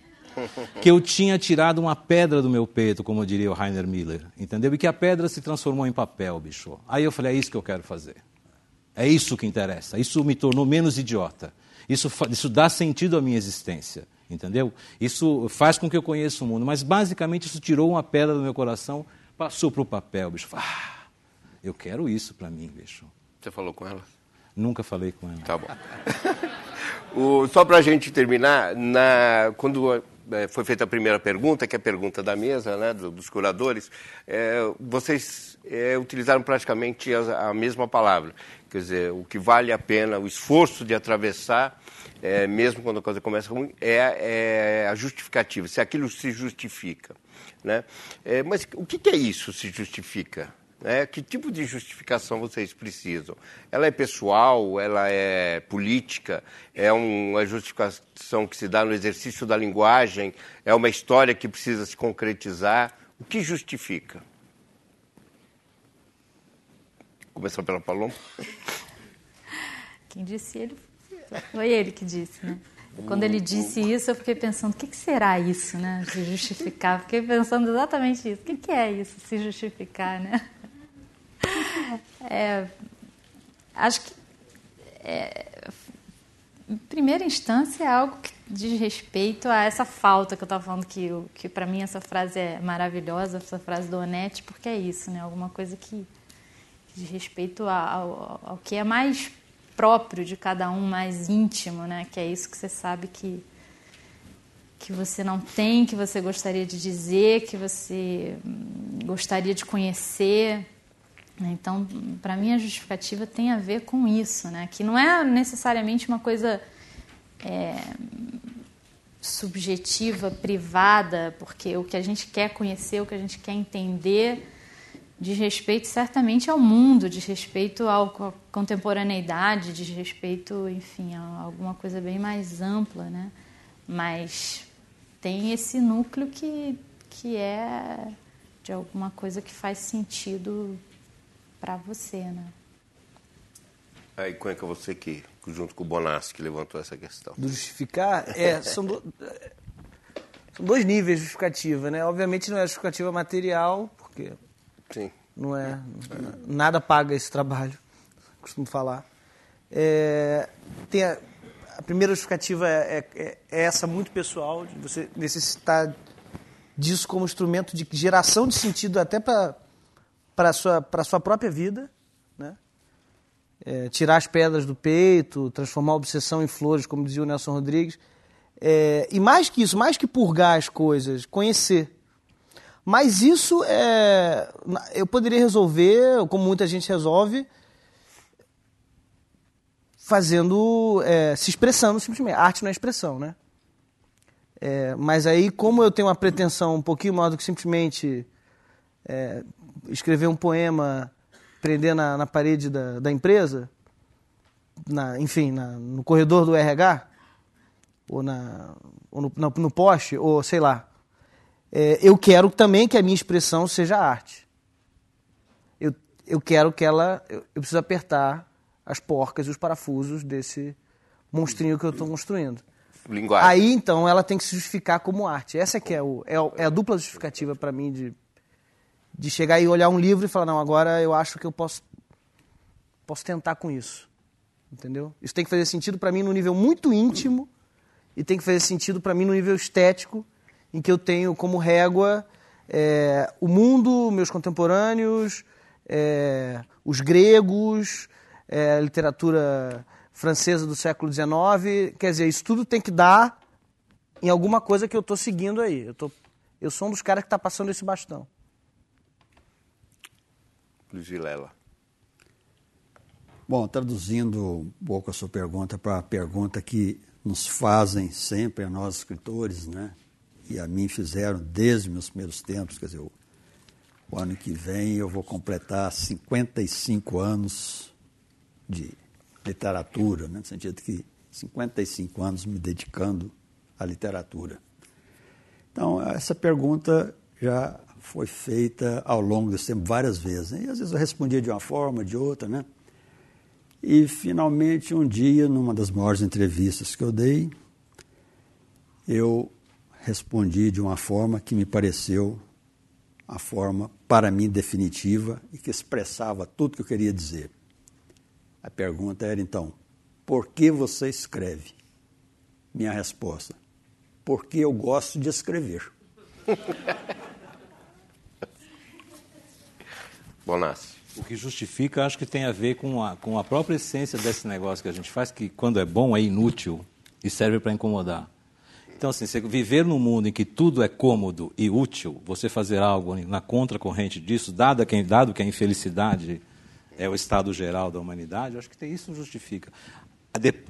Que eu tinha tirado uma pedra do meu peito, como diria o Rainer Miller, entendeu? E que a pedra se transformou em papel, bicho. Aí eu falei, é isso que eu quero fazer. É isso que interessa. Isso me tornou menos idiota. Isso dá sentido à minha existência, entendeu? Isso faz com que eu conheça o mundo. Mas, basicamente, isso tirou uma pedra do meu coração, passou para o papel, bicho. Eu quero isso para mim, bicho. Você falou com ela? Nunca falei com ela. Tá bom. Só para a gente terminar, quando foi feita a primeira pergunta, que é a pergunta da mesa, né, dos curadores, vocês utilizaram praticamente a mesma palavra. Quer dizer, o que vale a pena, o esforço de atravessar, mesmo quando a coisa começa ruim, é a justificativa, se aquilo se justifica. Né? Mas o que é isso, se justifica? Que tipo de justificação vocês precisam? Ela é pessoal? Ela é política? É uma justificação que se dá no exercício da linguagem? É uma história que precisa se concretizar? O que justifica? Começando pela Paloma. Quem disse ele? Foi ele que disse, né? Quando ele disse isso, eu fiquei pensando, o que será isso, né? Se justificar. Fiquei pensando exatamente isso. O que é isso, se justificar, né? Acho que, em primeira instância, é algo que diz respeito a essa falta que eu estava falando, que para mim essa frase é maravilhosa, essa frase do Onetti, porque é isso, né? Alguma coisa que diz respeito ao que é mais próprio de cada um, mais íntimo, né? Que é isso que você sabe que você não tem, que você gostaria de dizer, que você gostaria de conhecer. Então, para mim, a justificativa tem a ver com isso, né? Que não é necessariamente uma coisa subjetiva, privada, porque o que a gente quer conhecer, o que a gente quer entender, diz respeito certamente ao mundo, diz respeito à contemporaneidade, diz respeito, enfim, a alguma coisa bem mais ampla, né? Mas tem esse núcleo que é de alguma coisa que faz sentido para você, né? Aí, Cuenca, você que, junto com o Bonassi, que levantou essa questão. Do justificar, são dois níveis de justificativa, né? Obviamente não é justificativa material, porque sim, não é, nada paga esse trabalho, costumo falar. A primeira justificativa é essa muito pessoal, de você necessitar disso como instrumento de geração de sentido até para a sua própria vida, né? Tirar as pedras do peito, transformar a obsessão em flores, como dizia o Nelson Rodrigues. E mais que isso, mais que purgar as coisas, conhecer. Mas isso eu poderia resolver, como muita gente resolve, fazendo, se expressando simplesmente. Arte não é expressão, né? Mas aí, como eu tenho uma pretensão um pouquinho maior do que simplesmente escrever um poema, prender na parede da empresa, no corredor do RH, ou no poste, ou sei lá, eu quero também que a minha expressão seja arte. Eu quero que ela... Eu preciso apertar as porcas e os parafusos desse monstrinho que eu estou construindo. Linguagem. Aí, então, ela tem que se justificar como arte. Essa que é a dupla justificativa para mim de chegar e olhar um livro e falar, não, agora eu acho que eu posso tentar com isso. Entendeu? Isso tem que fazer sentido para mim no nível muito íntimo e tem que fazer sentido para mim no nível estético, em que eu tenho como régua o mundo, meus contemporâneos, os gregos, a literatura francesa do século XIX. Quer dizer, isso tudo tem que dar em alguma coisa que eu estou seguindo aí. Eu sou um dos caras que está passando esse bastão. Luiz Vilela. Bom, traduzindo um pouco a sua pergunta para a pergunta que nos fazem sempre a nós escritores, né? E a mim fizeram desde meus primeiros tempos, quer dizer, o ano que vem eu vou completar 55 anos de literatura, né? No sentido que 55 anos me dedicando à literatura. Então, essa pergunta já foi feita ao longo desse tempo várias vezes, né? E às vezes eu respondia de uma forma, de outra, né? E, finalmente, um dia, numa das maiores entrevistas que eu dei, eu respondi de uma forma que me pareceu a forma, para mim, definitiva e que expressava tudo que eu queria dizer. A pergunta era, então, por que você escreve? Minha resposta, porque eu gosto de escrever. Bonassi. O que justifica, acho que tem a ver com a própria essência desse negócio que a gente faz, que quando é bom é inútil e serve para incomodar. Então, assim, você viver num mundo em que tudo é cômodo e útil, você fazer algo na contracorrente disso, dado que a infelicidade é o estado geral da humanidade, acho que isso justifica.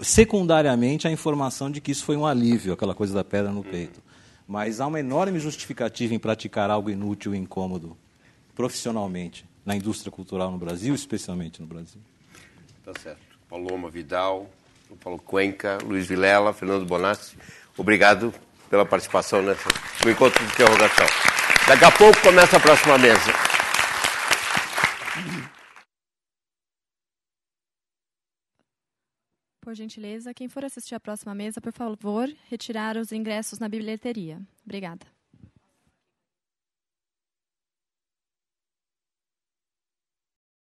Secundariamente, a informação de que isso foi um alívio, aquela coisa da pedra no peito. Mas há uma enorme justificativa em praticar algo inútil e incômodo, profissionalmente, na indústria cultural no Brasil, especialmente no Brasil. Tá certo. Paloma Vidal, Paulo Cuenca, Luiz Vilela, Fernando Bonassi, obrigado pela participação no encontro de interrogação. Daqui a pouco começa a próxima mesa. Por gentileza, quem for assistir à próxima mesa, por favor, retirar os ingressos na bilheteria. Obrigada.